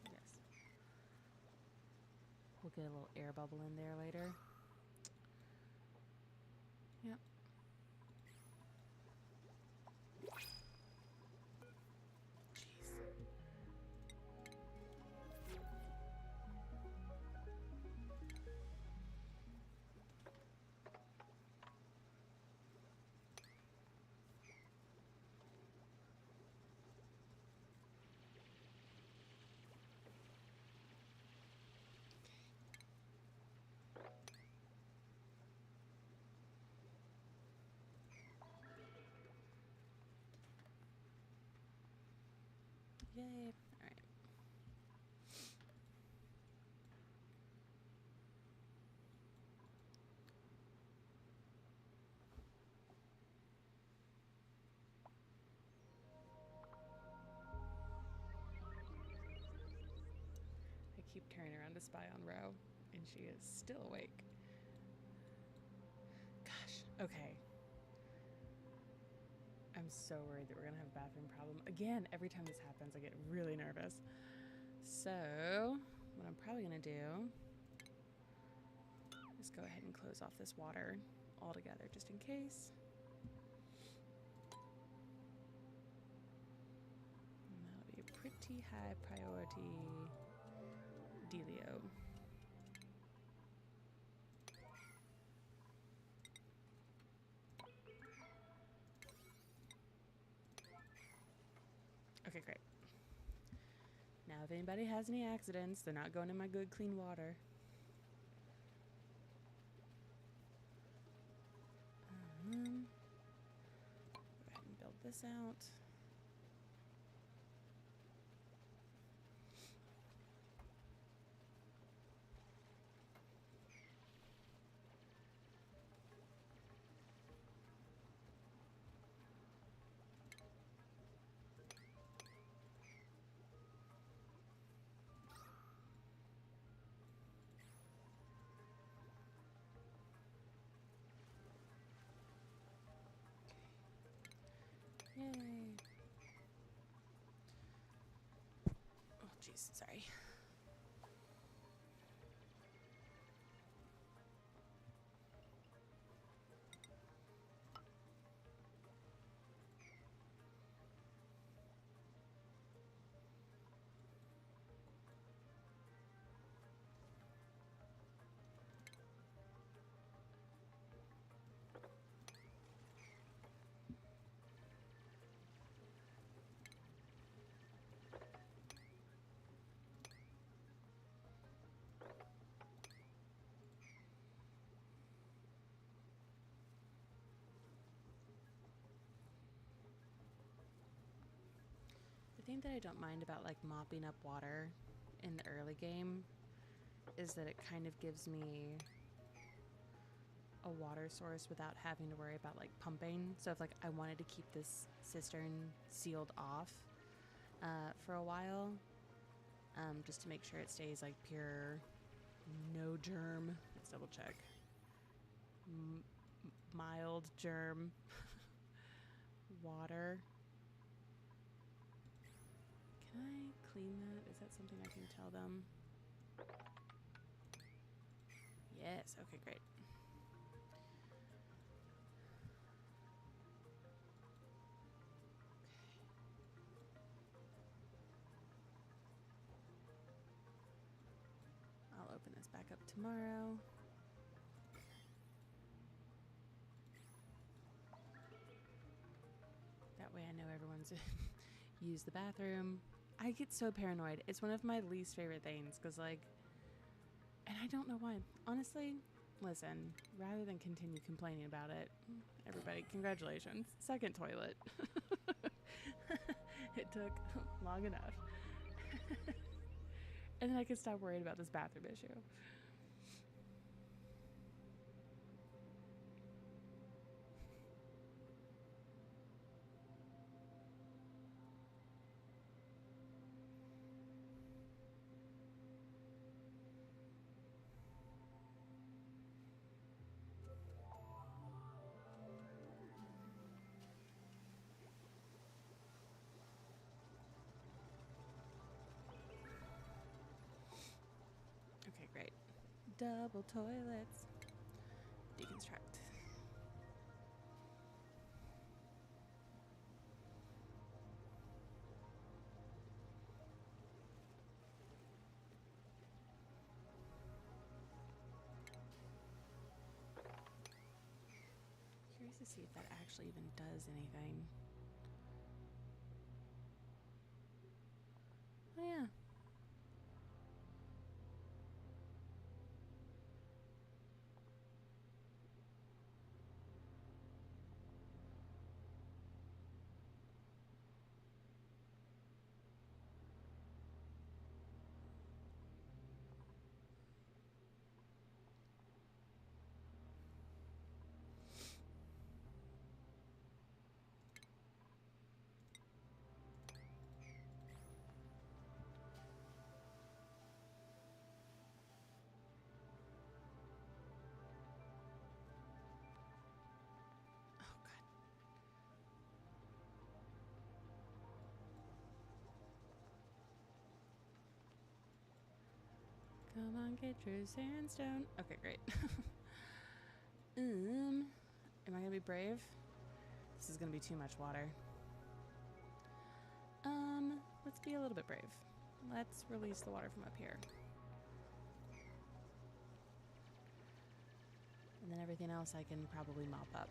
Yes. We'll get a little air bubble in there later. Yep. Yay. All right. I keep turning around to spy on Ro, and she is still awake. Gosh, okay. I'm so worried that we're gonna have a bathroom problem. Again, every time this happens, I get really nervous. So, what I'm probably gonna do is go ahead and close off this water altogether, just in case. pretty high priority dealio. Okay, great. Now, if anybody has any accidents, they're not going in my good, clean water. Go ahead and build this out. Yay. Oh, jeez, sorry. The thing that I don't mind about like mopping up water in the early game is that it kind of gives me a water source without having to worry about like pumping. So if like I wanted to keep this cistern sealed off for a while, just to make sure it stays like pure, no germ. Let's double check. Mild germ water. Can I clean that? Is that something I can tell them? Yes, okay, great. I'll open this back up tomorrow. That way I know everyone's used the bathroom. I get so paranoid. It's one of my least favorite things because, like, and I don't know why. Honestly, listen, rather than continue complaining about it, everybody, congratulations. Second toilet. It took long enough. And then I could stop worrying about this bathroom issue. Okay, great. Double toilets. Deconstruct. Curious to see if that actually even does anything. Oh yeah. Come on, get your sandstone. Okay, great. Am I gonna be brave? This is gonna be too much water. Let's be a little bit brave. Let's release the water from up here. And then everything else I can probably mop up.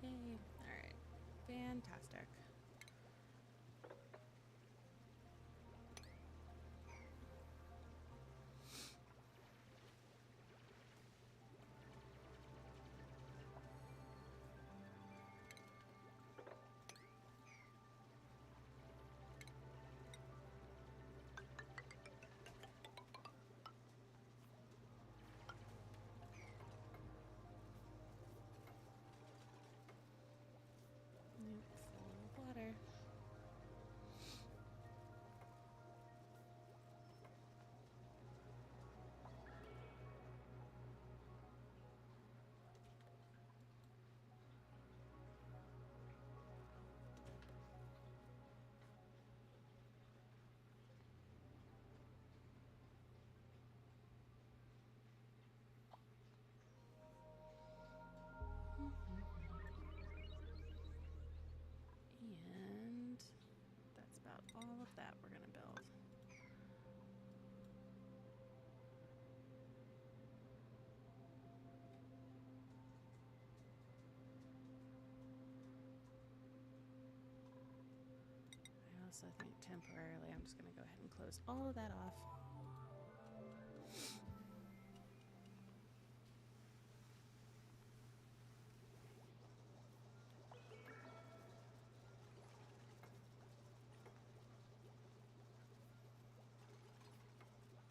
Yay. Alright. Fantastic. Full of water. And that's about all of that we're going to build. I also think temporarily I'm just going to go ahead and close all of that off.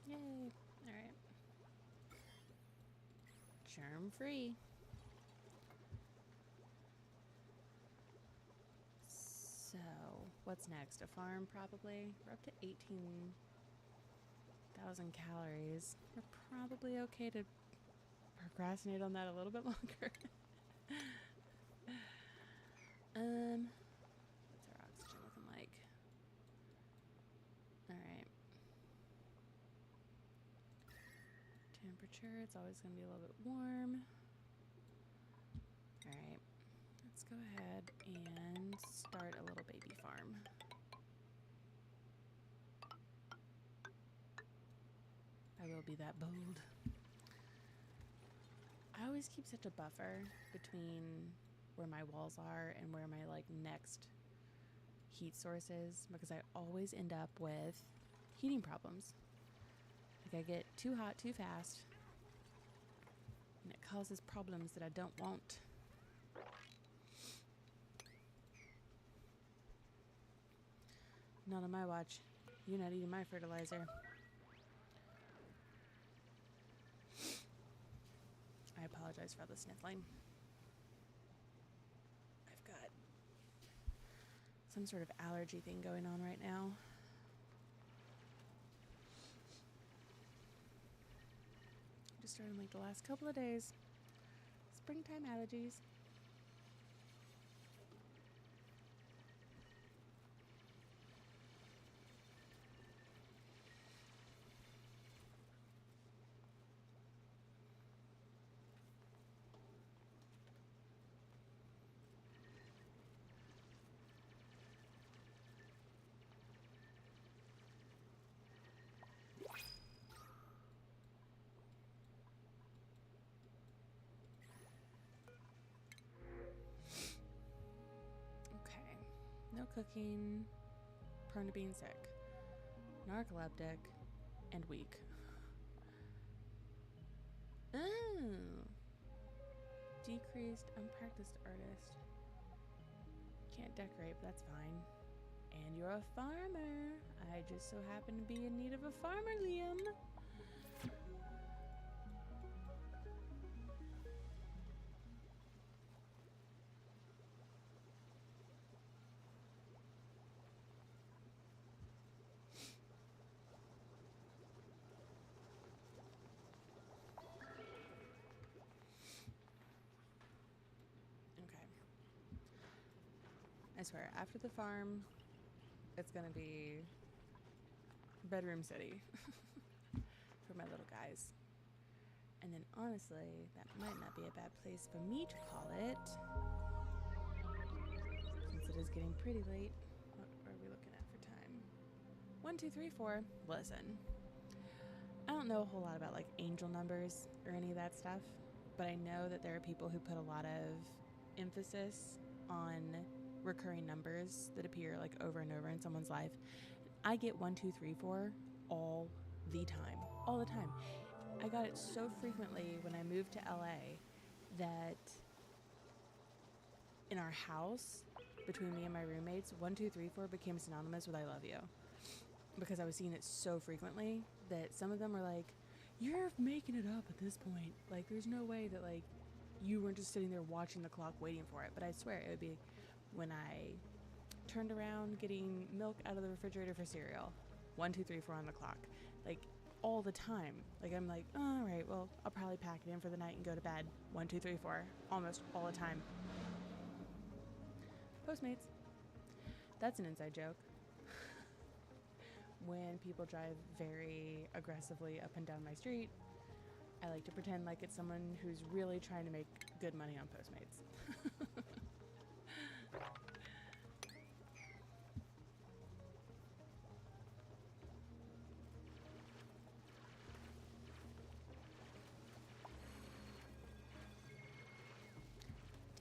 Yay. All right. Germ free. So, what's next? A farm, probably. We're up to 18,000 calories. We're probably okay to procrastinate on that a little bit longer. What's our oxygen looking like? Alright. Temperature, it's always going to be a little bit warm. Alright. Let's go ahead and start a little baby farm. I will be that bold. I always keep such a buffer between where my walls are and where my next heat source is, because I always end up with heating problems. Like I get too hot too fast and it causes problems that I don't want. Not on my watch. You're not eating my fertilizer. I apologize for all the sniffling. I've got some sort of allergy thing going on right now. Just started like the last couple of days. Springtime allergies. No cooking, prone to being sick, narcoleptic, and weak. Oh. Decreased, unpracticed artist. Can't decorate, but that's fine. And you're a farmer. I just so happen to be in need of a farmer, Liam. I swear, after the farm, it's gonna be bedroom city. for my little guys. And then honestly, that might not be a bad place for me to call it, since it is getting pretty late. What are we looking at for time? 1, 2, 3, 4. Listen, I don't know a whole lot about like angel numbers or any of that stuff, but I know that there are people who put a lot of emphasis on recurring numbers that appear like over and over in someone's life. I get 1, 2, 3, 4 all the time. I got it so frequently when I moved to LA that in our house, between me and my roommates, 1, 2, 3, 4 became synonymous with I love you, because I was seeing it so frequently that some of them were like, you're making it up at this point. Like, there's no way that like you weren't just sitting there watching the clock waiting for it. But I swear it would be when I turned around getting milk out of the refrigerator for cereal. 1, 2, 3, 4 on the clock. Like, all the time. Like, I'm like, oh, all right, well, I'll probably pack it in for the night and go to bed. 1, 2, 3, 4. Almost all the time. Postmates. That's an inside joke. When people drive very aggressively up and down my street, I like to pretend like it's someone who's really trying to make good money on Postmates.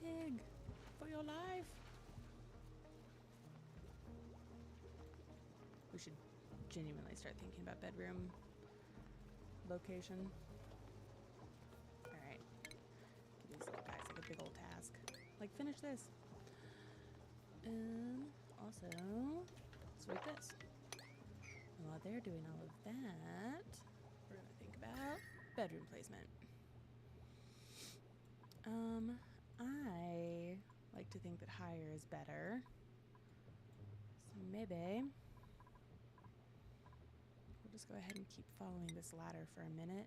Dig for your life. We should genuinely start thinking about bedroom location. Alright. Give these little guys like a big old task. Like, finish this. And also, sort this. And while they're doing all of that, we're going to think about bedroom placement. I like to think that higher is better. So maybe we'll just go ahead and keep following this ladder for a minute.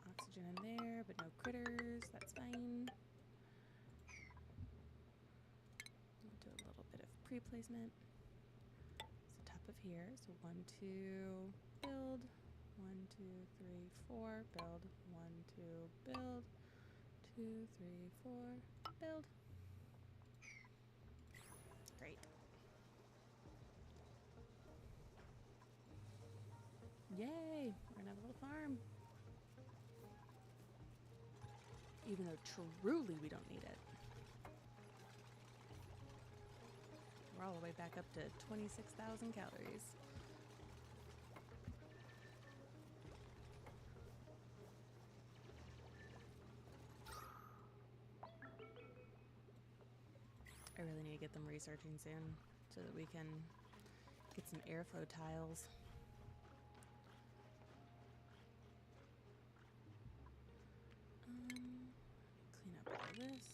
Oxygen in there, but no critters. That's fine. We'll do a little bit of pre-placement. So top of here. So 1, 2, build. 1, 2, 3, 4, build. 1, 2, build. 2, 3, 4, build. Great. Yay! We're gonna have a little farm. Even though truly we don't need it. We're all the way back up to 26,000 calories. I really need to get them researching soon so that we can get some airflow tiles. Clean up all this.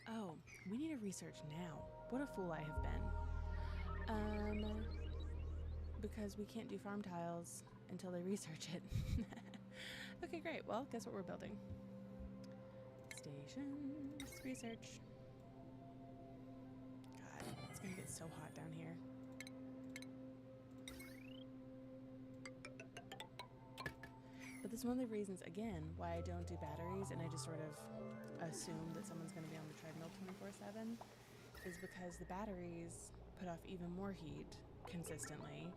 Oh, we need to research now. What a fool I have been. Because we can't do farm tiles until they research it. Okay, great. Well, guess what we're building? Stations, research. God, it's gonna get so hot down here. But this is one of the reasons, again, why I don't do batteries and I just sort of assume that someone's going to be on the treadmill 24/7, is because the batteries put off even more heat consistently.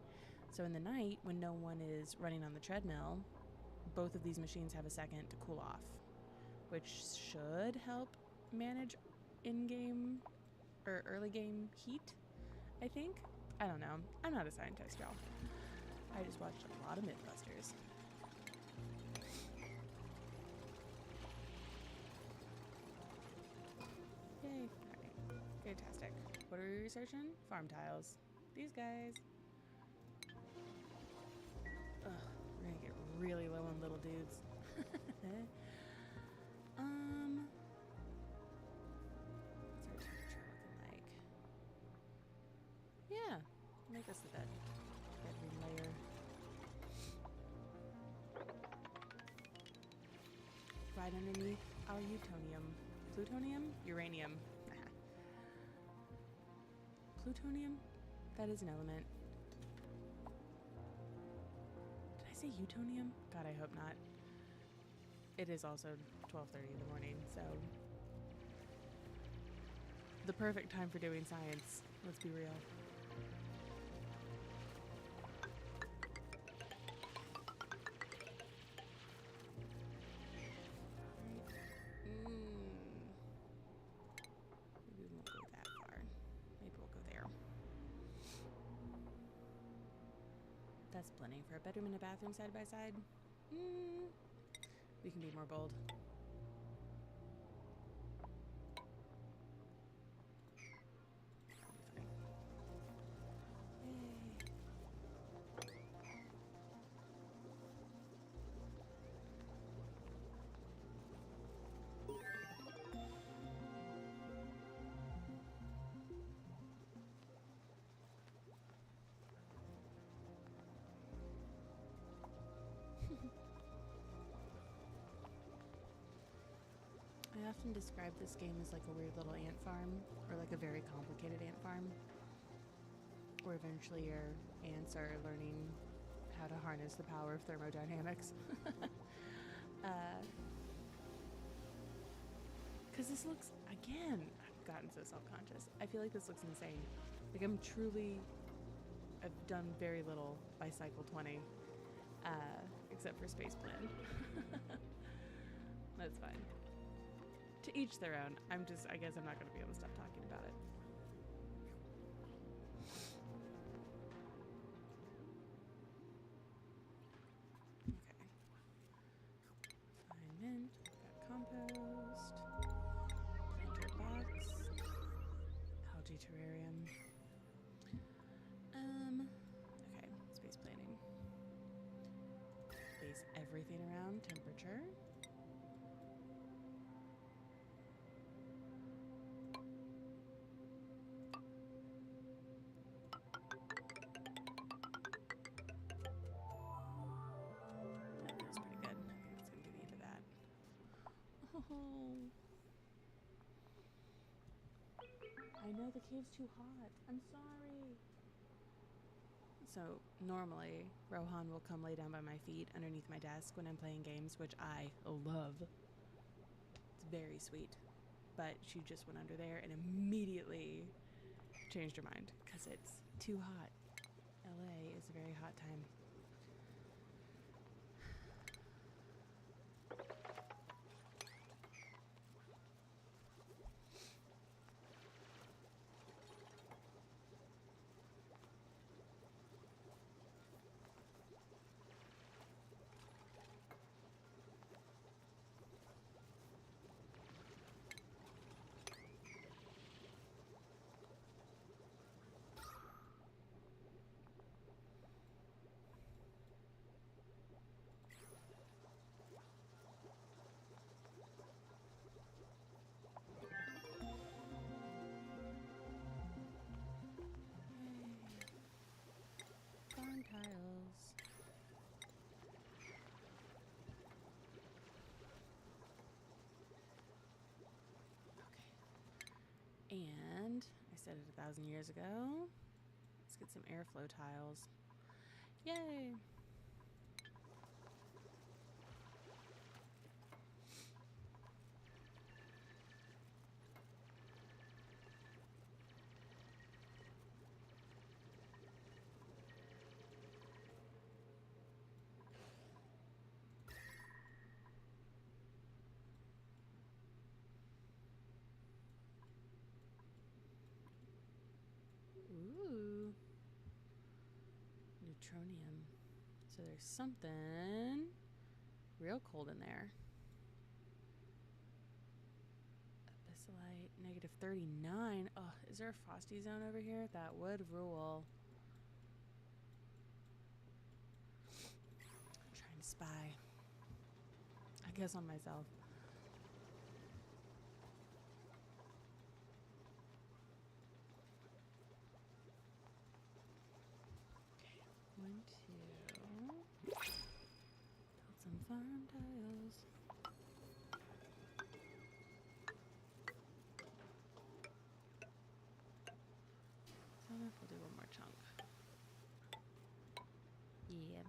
So in the night, when no one is running on the treadmill, both of these machines have a second to cool off, which should help manage in-game or early game heat, I think. I don't know. I'm not a scientist, y'all. I just watched a lot of Mythbusters. Yay. Alright. Fantastic. What are we researching? Farm tiles. These guys. Ugh, we're gonna get really low on little dudes. What's our temperature looking like? Yeah, make us the bedroom layer. Right underneath our utonium. Plutonium? Uranium. Plutonium? That is an element. say Utonium? God, I hope not. It is also 12:30 in the morning, so the perfect time for doing science. Let's be real. Maybe we won't go that far. Maybe we'll go there. That's plenty for a bedroom and a bathroom side by side. We can be more bold. I often describe this game as like a weird little ant farm, or like a very complicated ant farm, where eventually your ants are learning how to harness the power of thermodynamics. Because this looks, again, I've gotten so self-conscious. I feel like this looks insane. Like I've done very little by cycle 20, except for Space Plan. That's fine. To each their own. I guess I'm not going to be able to stop talking about it. Okay. Refinement. We've got compost. Planter box. Algae terrarium. Okay. Space planning. Base everything around temperature. I know the cave's too hot. I'm sorry. So normally Rohan will come lay down by my feet underneath my desk when I'm playing games, which I love. It's very sweet. But she just went under there and immediately changed her mind because it's too hot. LA is a very hot time. Tiles. Okay. And I said it 1,000 years ago. Let's get some airflow tiles. Yay! Ooh. Neutronium. So there's something real cold in there. Abyssalite, -39. Oh, is there a frosty zone over here? That would rule. I'm trying to spy. I guess on myself. One, two. Build some farm tiles. So we'll do one more chunk. Yeah.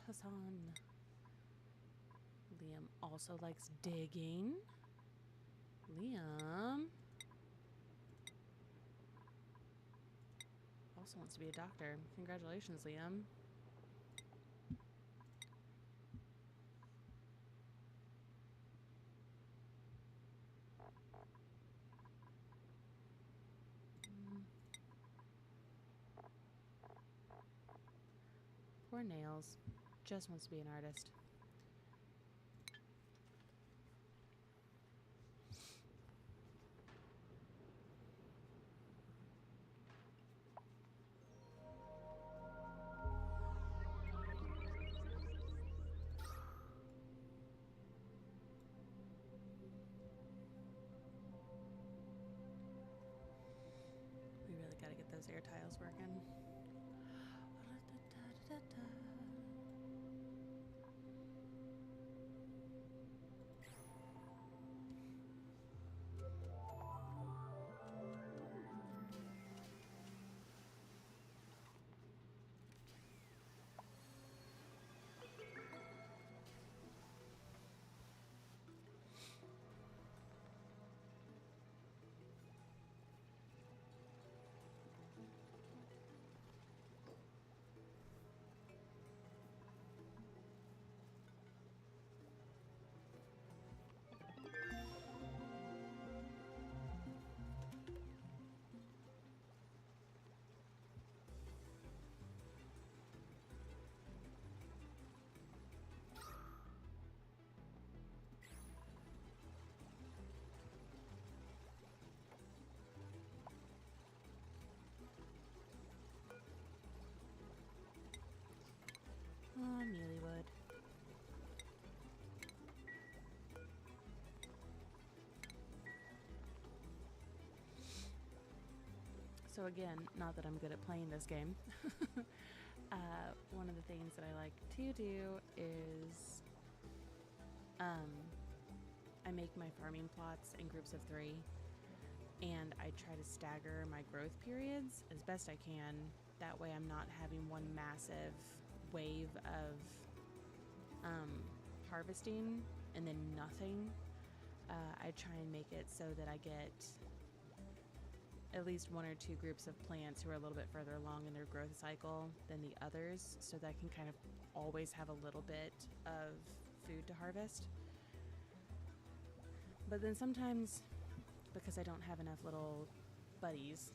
Hassan. Liam also likes digging. Liam also wants to be a doctor. Congratulations, Liam. Poor Nails. Just wants to be an artist. We really gotta get those air tiles working. Oh, mealywood. So again, not that I'm good at playing this game, one of the things that I like to do is I make my farming plots in groups of 3, and I try to stagger my growth periods as best I can. That way I'm not having one massive wave of harvesting and then nothing. I try and make it so that I get at least 1 or 2 groups of plants who are a little bit further along in their growth cycle than the others, so that I can kind of always have a little bit of food to harvest. But then sometimes, because I don't have enough little buddies,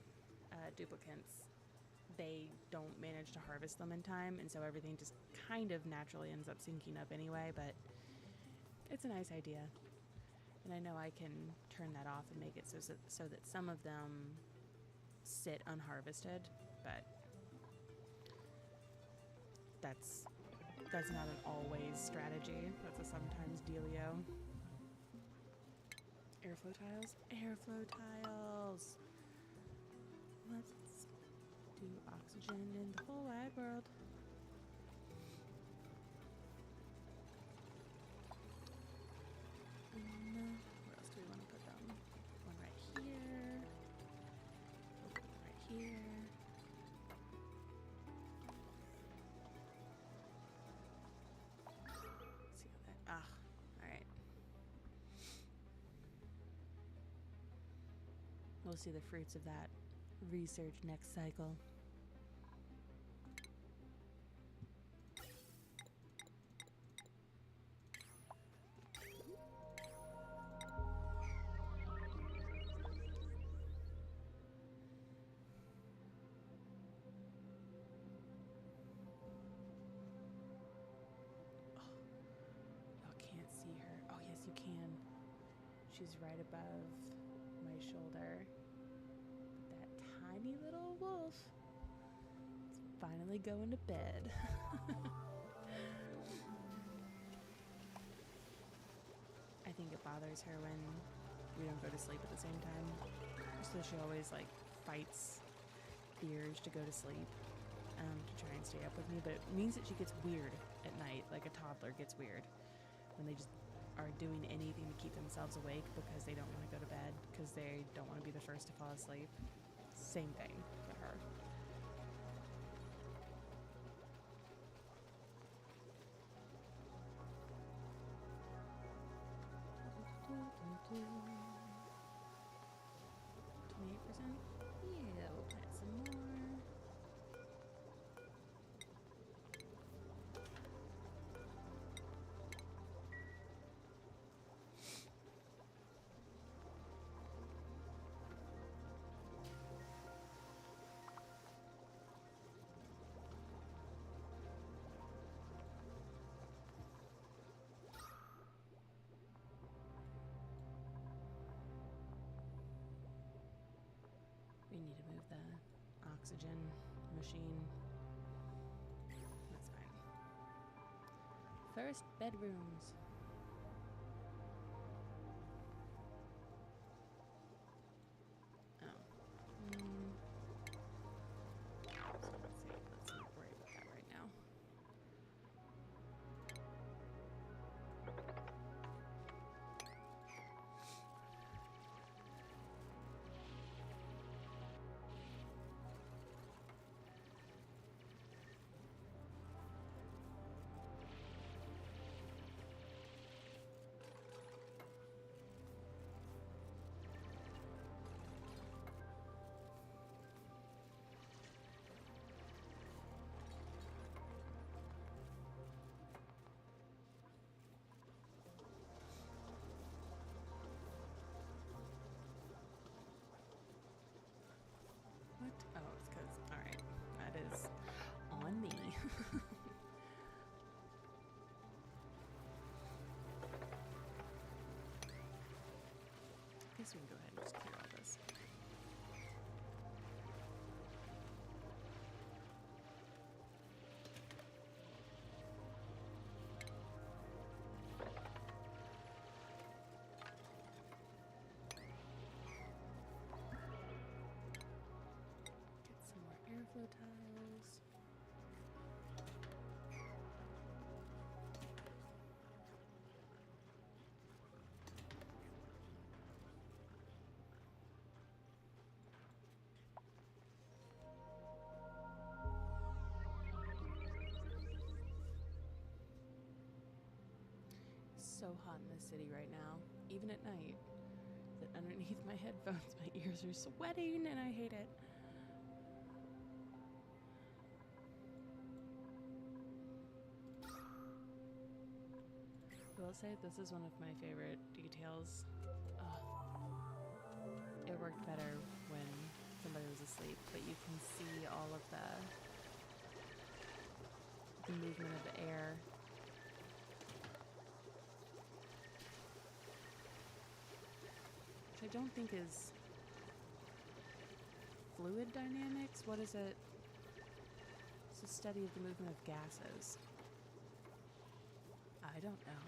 duplicants, they don't manage to harvest them in time, and so everything just kind of naturally ends up syncing up anyway, but it's a nice idea. And I know I can turn that off and make it so that some of them sit unharvested, but that's not an always strategy. That's a sometimes dealio. Airflow tiles? Airflow tiles! Let's do oxygen in the whole wide world. Where else do we want to put them? One right here. Right here. Let's see how that. Alright. We'll see the fruits of that research next cycle. She's right above my shoulder. That tiny little wolf is finally going to bed. I think it bothers her when we don't go to sleep at the same time. So she always fights the urge to go to sleep to try and stay up with me. But it means that she gets weird at night, like a toddler gets weird when they just are doing anything to keep themselves awake because they don't want to go to bed because they don't want to be the first to fall asleep. Same thing for her. 28%? Yeah, we'll plant some more. We need to move the oxygen machine. That's fine. First, bedrooms. Oh. So let's see. Let's not worry about that right now. What? Oh, it's because, alright, that is on me. I guess we can go ahead and just clear all this. Get some more airflow tiles. So hot in the city right now, even at night, that underneath my headphones my ears are sweating and I hate it. I will say this is one of my favorite details. It worked better when somebody was asleep, but you can see all of the movement of the air. Which I don't think is fluid dynamics. What is it? It's a study of the movement of gases. I don't know.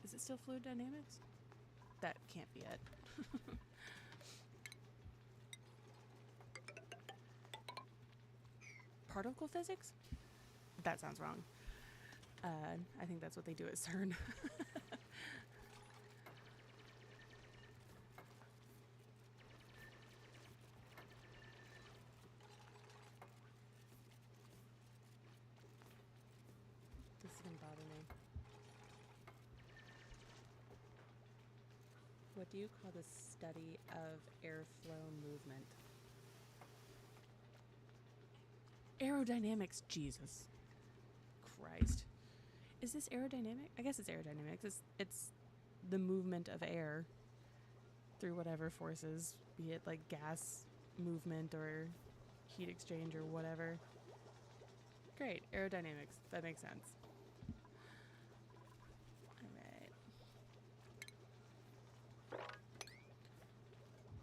Is it still fluid dynamics? That can't be it. Particle physics? That sounds wrong. I think that's what they do at CERN. This is gonna bother me. What do you call the study of airflow movement? Aerodynamics, Jesus Christ. Is this aerodynamic? I guess it's aerodynamics. It's the movement of air through whatever forces, be it like gas movement or heat exchange or whatever. Great, aerodynamics. That makes sense. Alright.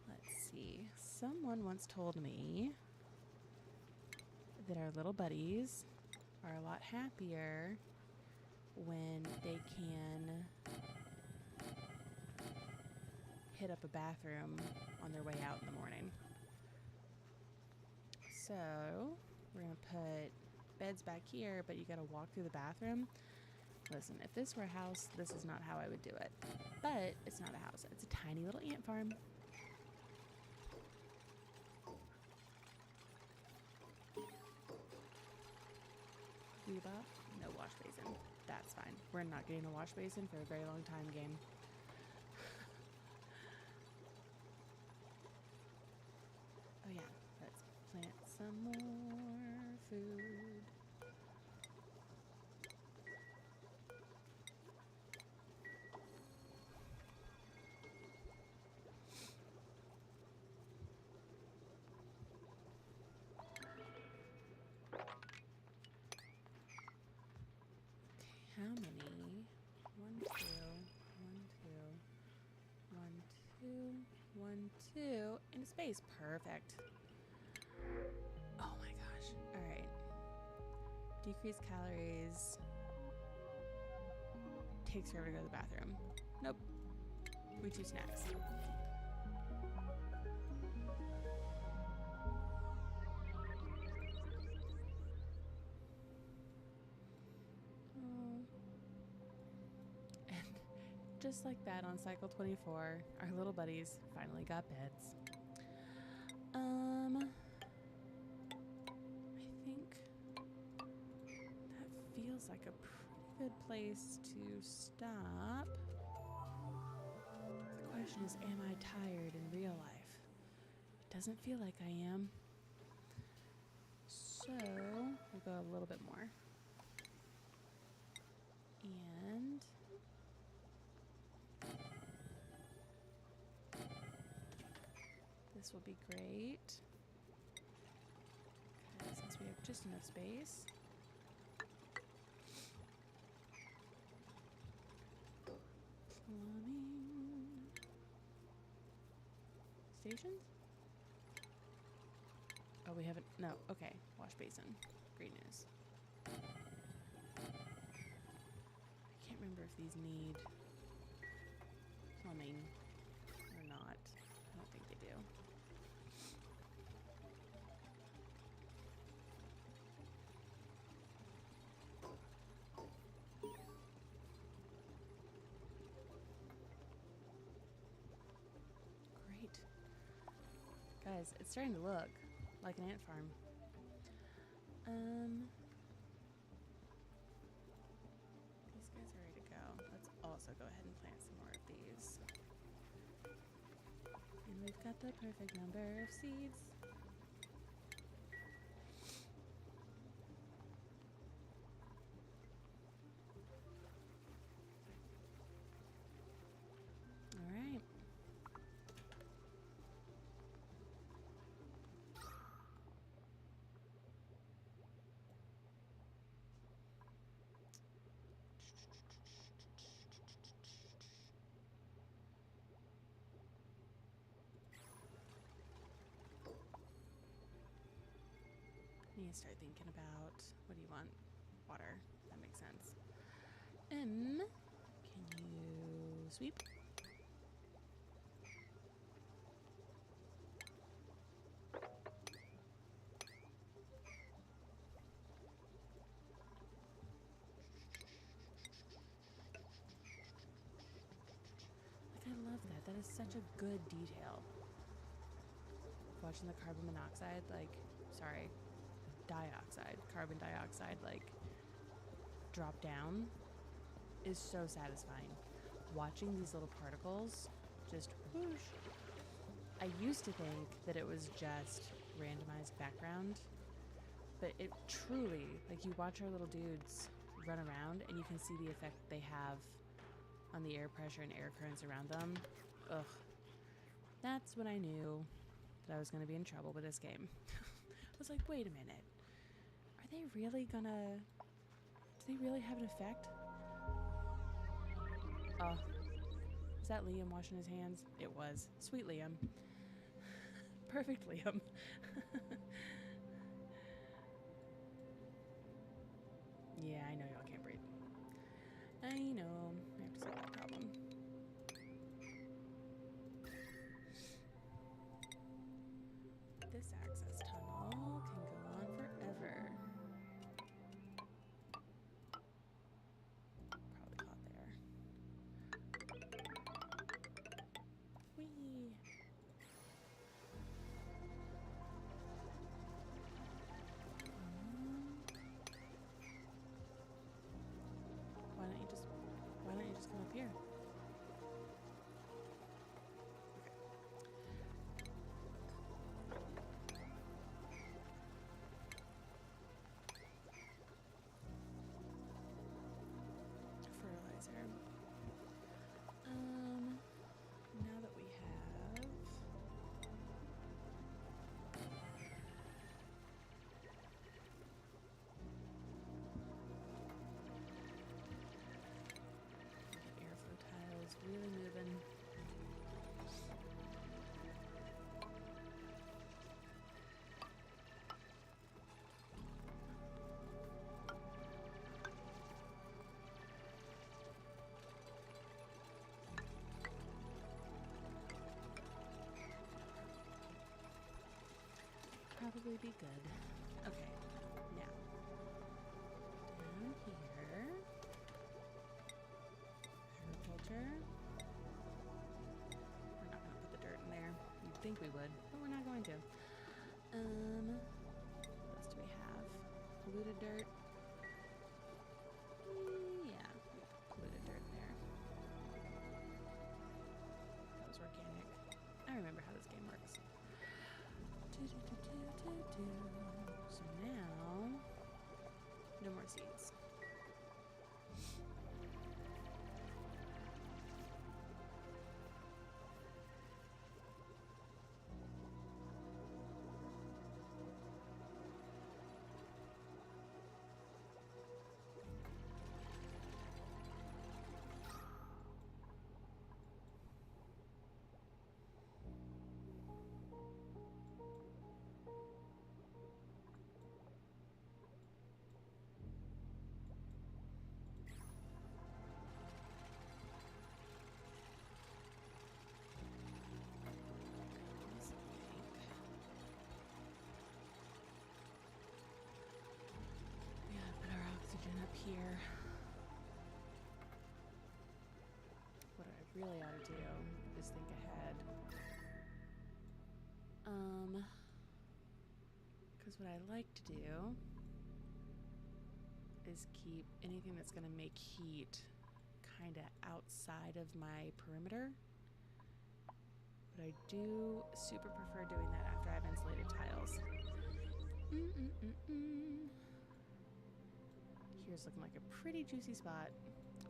Let's see. Someone once told me that our little buddies are a lot happier when they can hit up a bathroom on their way out in the morning. So we're gonna put beds back here, but you gotta walk through the bathroom. Listen, if this were a house, this is not how I would do it. But it's not a house. It's a tiny little ant farm. Bebop, no wash basin. That's fine. We're not getting a wash basin for a very long time, game. Oh yeah, let's plant some more food. How many? 1, 2, 1, 2, 1, 2, 1, 2 in a space. Perfect. Oh my gosh. All right. Decrease calories. Takes forever to go to the bathroom. Nope. We choose snacks. Just like that, on cycle 24, our little buddies finally got beds. I think that feels like a pretty good place to stop. The question is, am I tired in real life? It doesn't feel like I am. So we'll go a little bit more. And this will be great. Okay, since we have just enough space. Plumbing. Stations? Oh, we haven't. No, okay. Wash basin. Great news. I can't remember if these need plumbing or not. I don't think they do. Great. Guys, it's starting to look like an ant farm. These guys are ready to go. Let's also go ahead and plant some more of these. And we've got the perfect number of seeds. All right. Need to start thinking about, what do you want? Water. That makes sense. Can you sweep? Like, I love that. That is such a good detail. Watching the carbon monoxide, like, sorry, dioxide, carbon dioxide, like, drop down is so satisfying. Watching these little particles just whoosh. I used to think that it was just randomized background, but it truly, like, you watch our little dudes run around and you can see the effect they have on the air pressure and air currents around them. Ugh. That's when I knew that I was going to be in trouble with this game. I was like, wait a minute. Are they really gonna... Do they really have an effect? Oh. Is that Liam washing his hands? It was. Sweet Liam. Perfect Liam. Yeah, I know y'all can't breathe. I know. I have to solve that problem. This access tunnel can go on forever. Probably caught there. Whee! probably be good. Okay, now down here, agriculture. We're not going to put the dirt in there. You'd think we would, but we're not going to. What else do we have? Polluted dirt. Yeah, polluted dirt there. That was organic. I remember how this game works. So now, no more seeds. Up here. What I really ought to do is think ahead. Because what I like to do is keep anything that's going to make heat kind of outside of my perimeter. But I do super prefer doing that after I've insulated tiles. Here's looking like a pretty juicy spot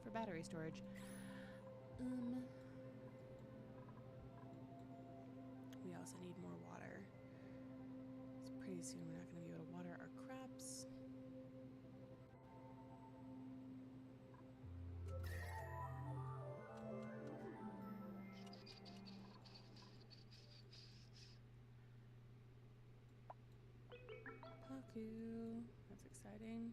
for battery storage. We also need more water. So pretty soon we're not going to be able to water our crops. Paku. That's exciting.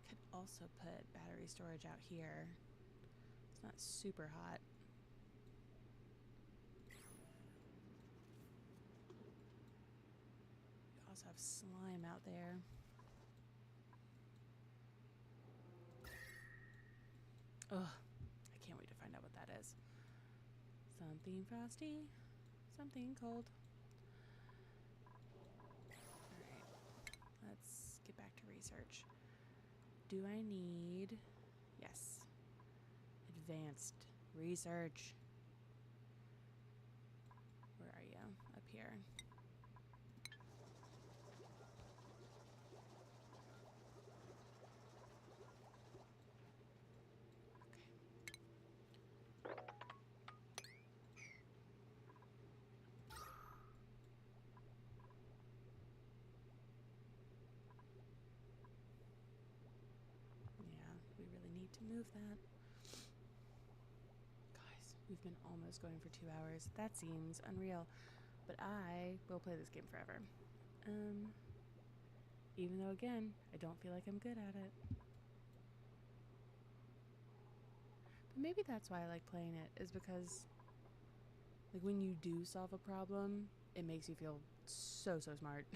Could also put battery storage out here. It's not super hot. We also have slime out there. Ugh, I can't wait to find out what that is. Something frosty, something cold. Alright, let's get back to research. Do I need... Yes. Advanced research. Where are you? Up here. To move that. Guys, we've been almost going for 2 hours. That seems unreal, but I will play this game forever. Even though, again, I don't feel like I'm good at it. But maybe that's why I like playing it, is because like when you do solve a problem, it makes you feel so smart.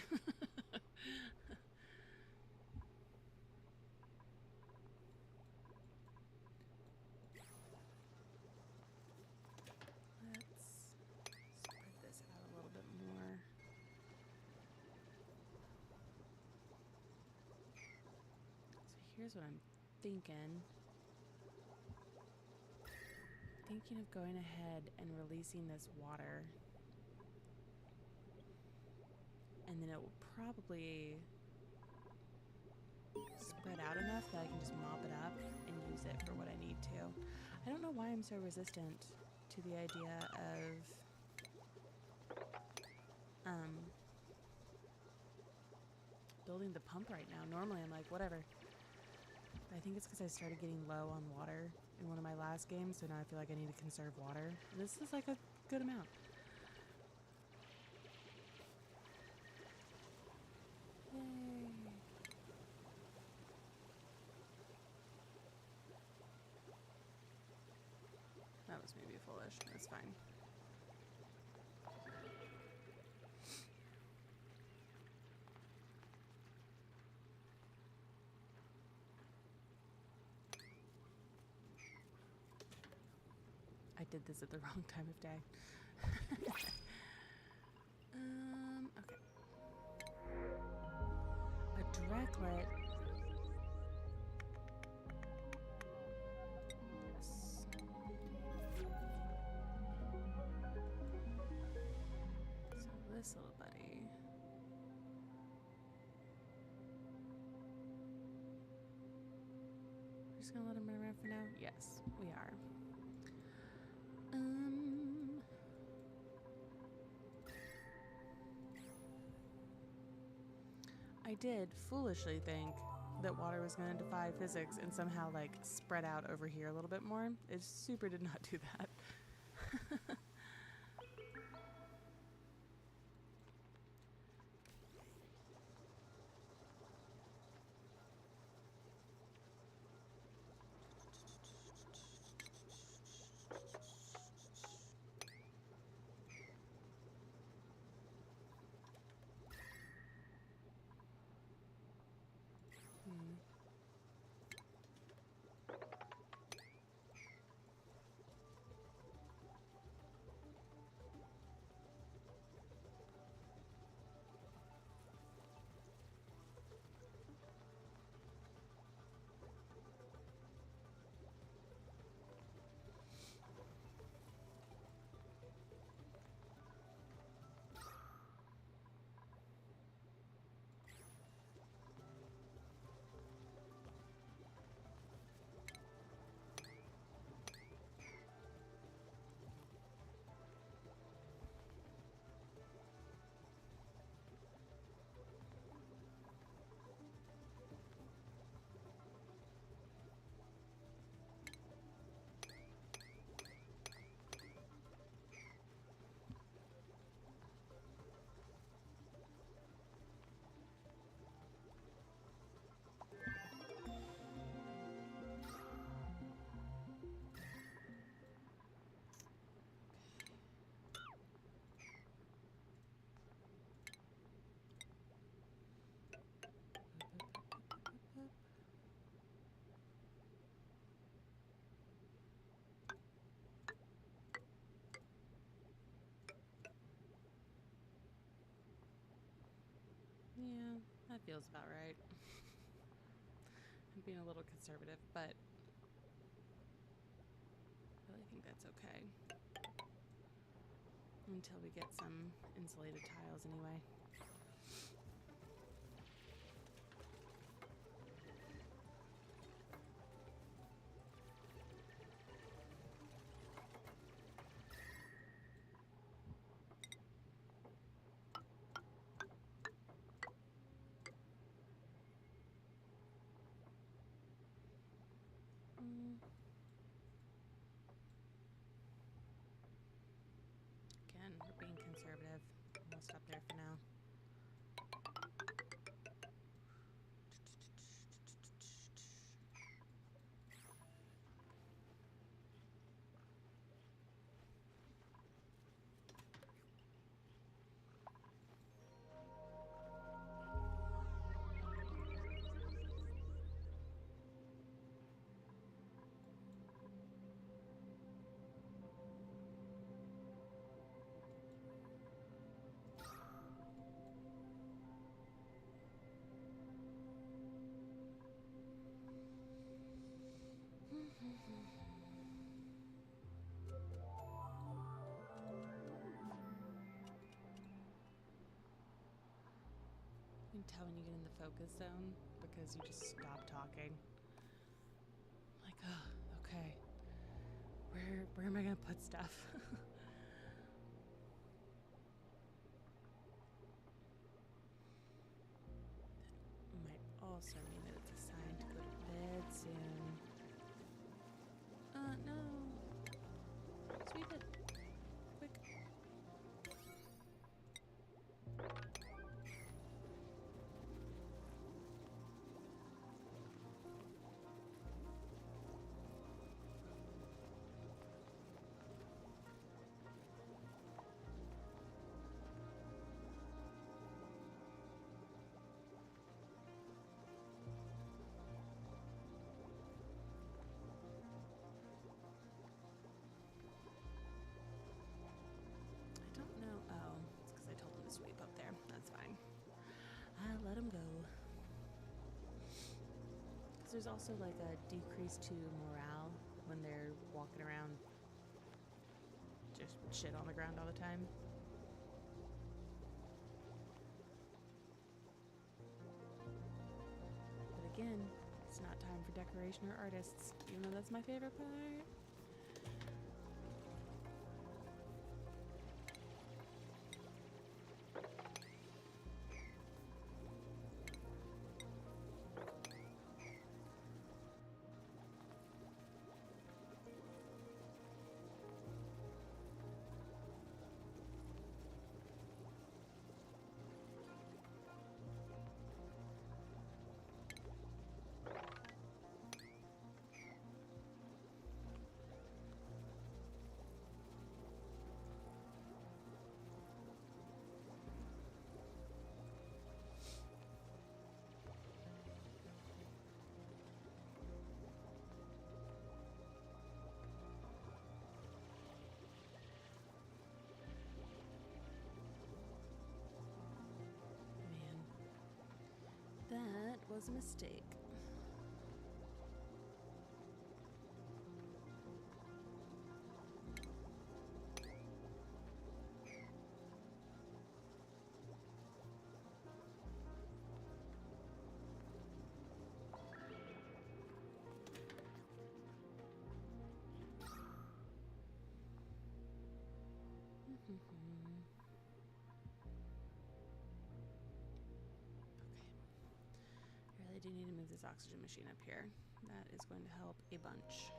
Here's what I'm thinking. Thinking of going ahead and releasing this water. And then it will probably spread out enough that I can just mop it up and use it for what I need to. I don't know why I'm so resistant to the idea of building the pump right now. Normally I'm like, whatever. I think it's because I started getting low on water in one of my last games, so now I feel like I need to conserve water. And this is like a good amount. Yay. That was maybe foolish. That's fine. did this at the wrong time of day. Okay. A directlet. So this little buddy. We're just gonna let him run around for now? Yes, we are. I did foolishly think that water was going to defy physics and somehow like spread out over here a little bit more. It super did not do that. Yeah, that feels about right. I'm being a little conservative, but I really think that's okay. Until we get some insulated tiles anyway. Again, we're being conservative. We'll stop there for now. You can tell when you get in the focus zone because you just stop talking. Like, oh, okay. Where am I gonna put stuff? That might also mean that it's a sign to go to bed soon. No. Sweep it. Quick. there's also like a decrease to morale when they're walking around just shit on the ground all the time. But again, it's not time for decoration or artists, even though that's my favorite part. That was a mistake. Do need to move this oxygen machine up here. That is going to help a bunch.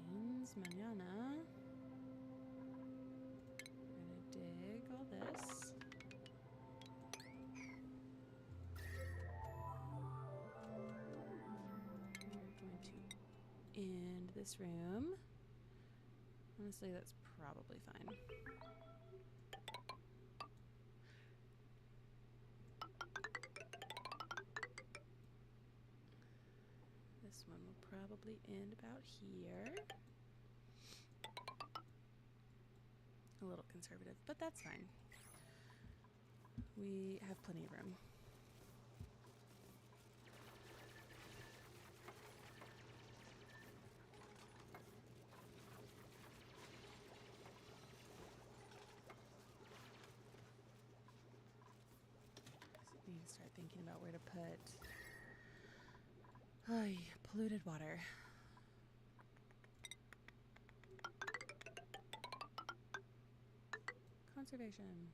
That means mañana we're gonna dig all this. In this room. Honestly, that's probably fine. This one will probably end about here. A little conservative, but that's fine. We have plenty of room. Start thinking about where to put polluted water. Conservation.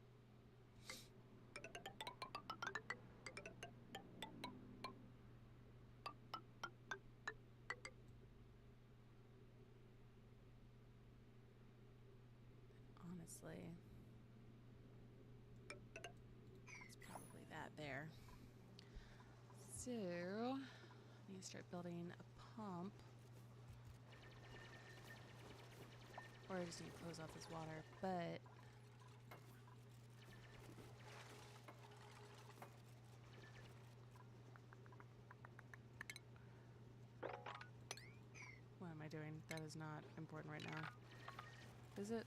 Honestly, there. So, I need to start building a pump. Or I just need to close off this water, but what am I doing? That is not important right now. Is it?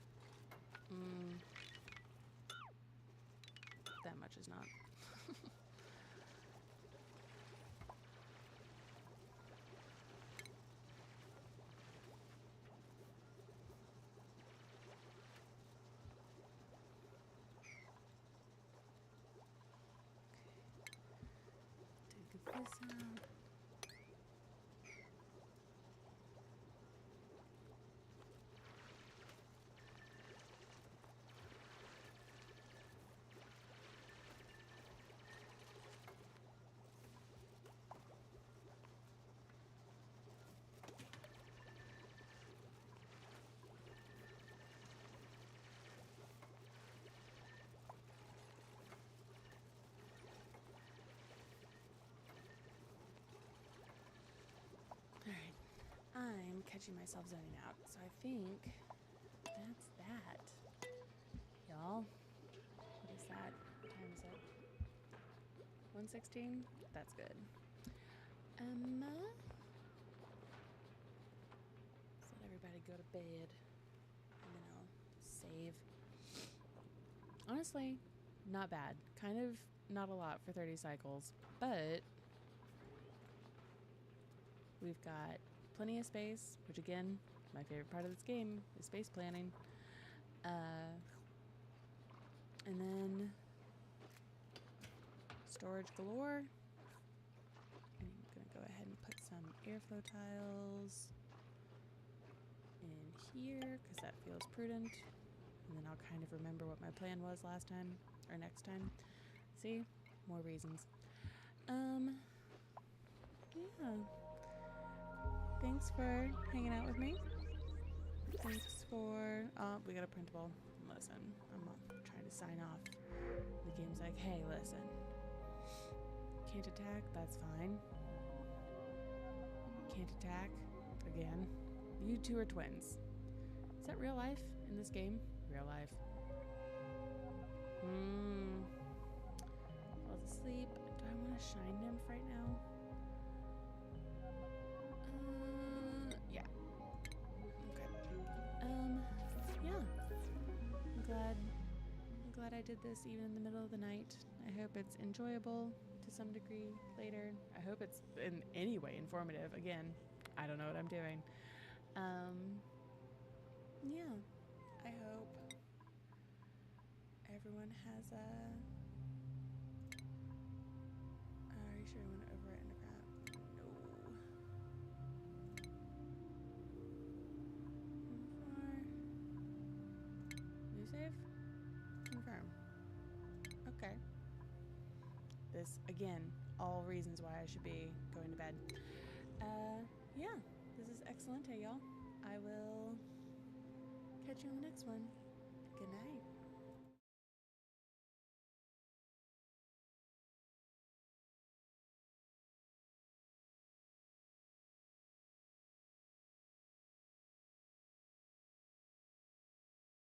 That much is not. Dig this out. I'm catching myself zoning out, so I think that's that. Y'all, what is that? What time is it? 1:16? That's good. everybody go to bed, and then I'll save. Honestly, not bad. Kind of not a lot for 30 cycles, but we've got plenty of space, which again, my favorite part of this game is space planning. And then storage galore. I'm going to go ahead and put some airflow tiles in here because that feels prudent. And then I'll kind of remember what my plan was last time or next time. See? More reasons. Yeah. Thanks for hanging out with me. Thanks for... we got a printable. Listen, I'm trying to sign off. The game's like, hey, listen. Can't attack? That's fine. Can't attack? Again. You two are twins. Is that real life in this game? Real life. Falls asleep. Do I want to shine nymph right now? Yeah. Okay. Yeah. I'm glad I did this even in the middle of the night. I hope it's enjoyable to some degree later. I hope it's in any way informative. Again, I don't know what I'm doing. Yeah. I hope everyone has a... Are you sure you want to overwrite and crap? No. New save? Confirm. Okay. This, again, all reasons why I should be going to bed. Yeah. This is excellent, y'all. I will catch you on the next one. Good night.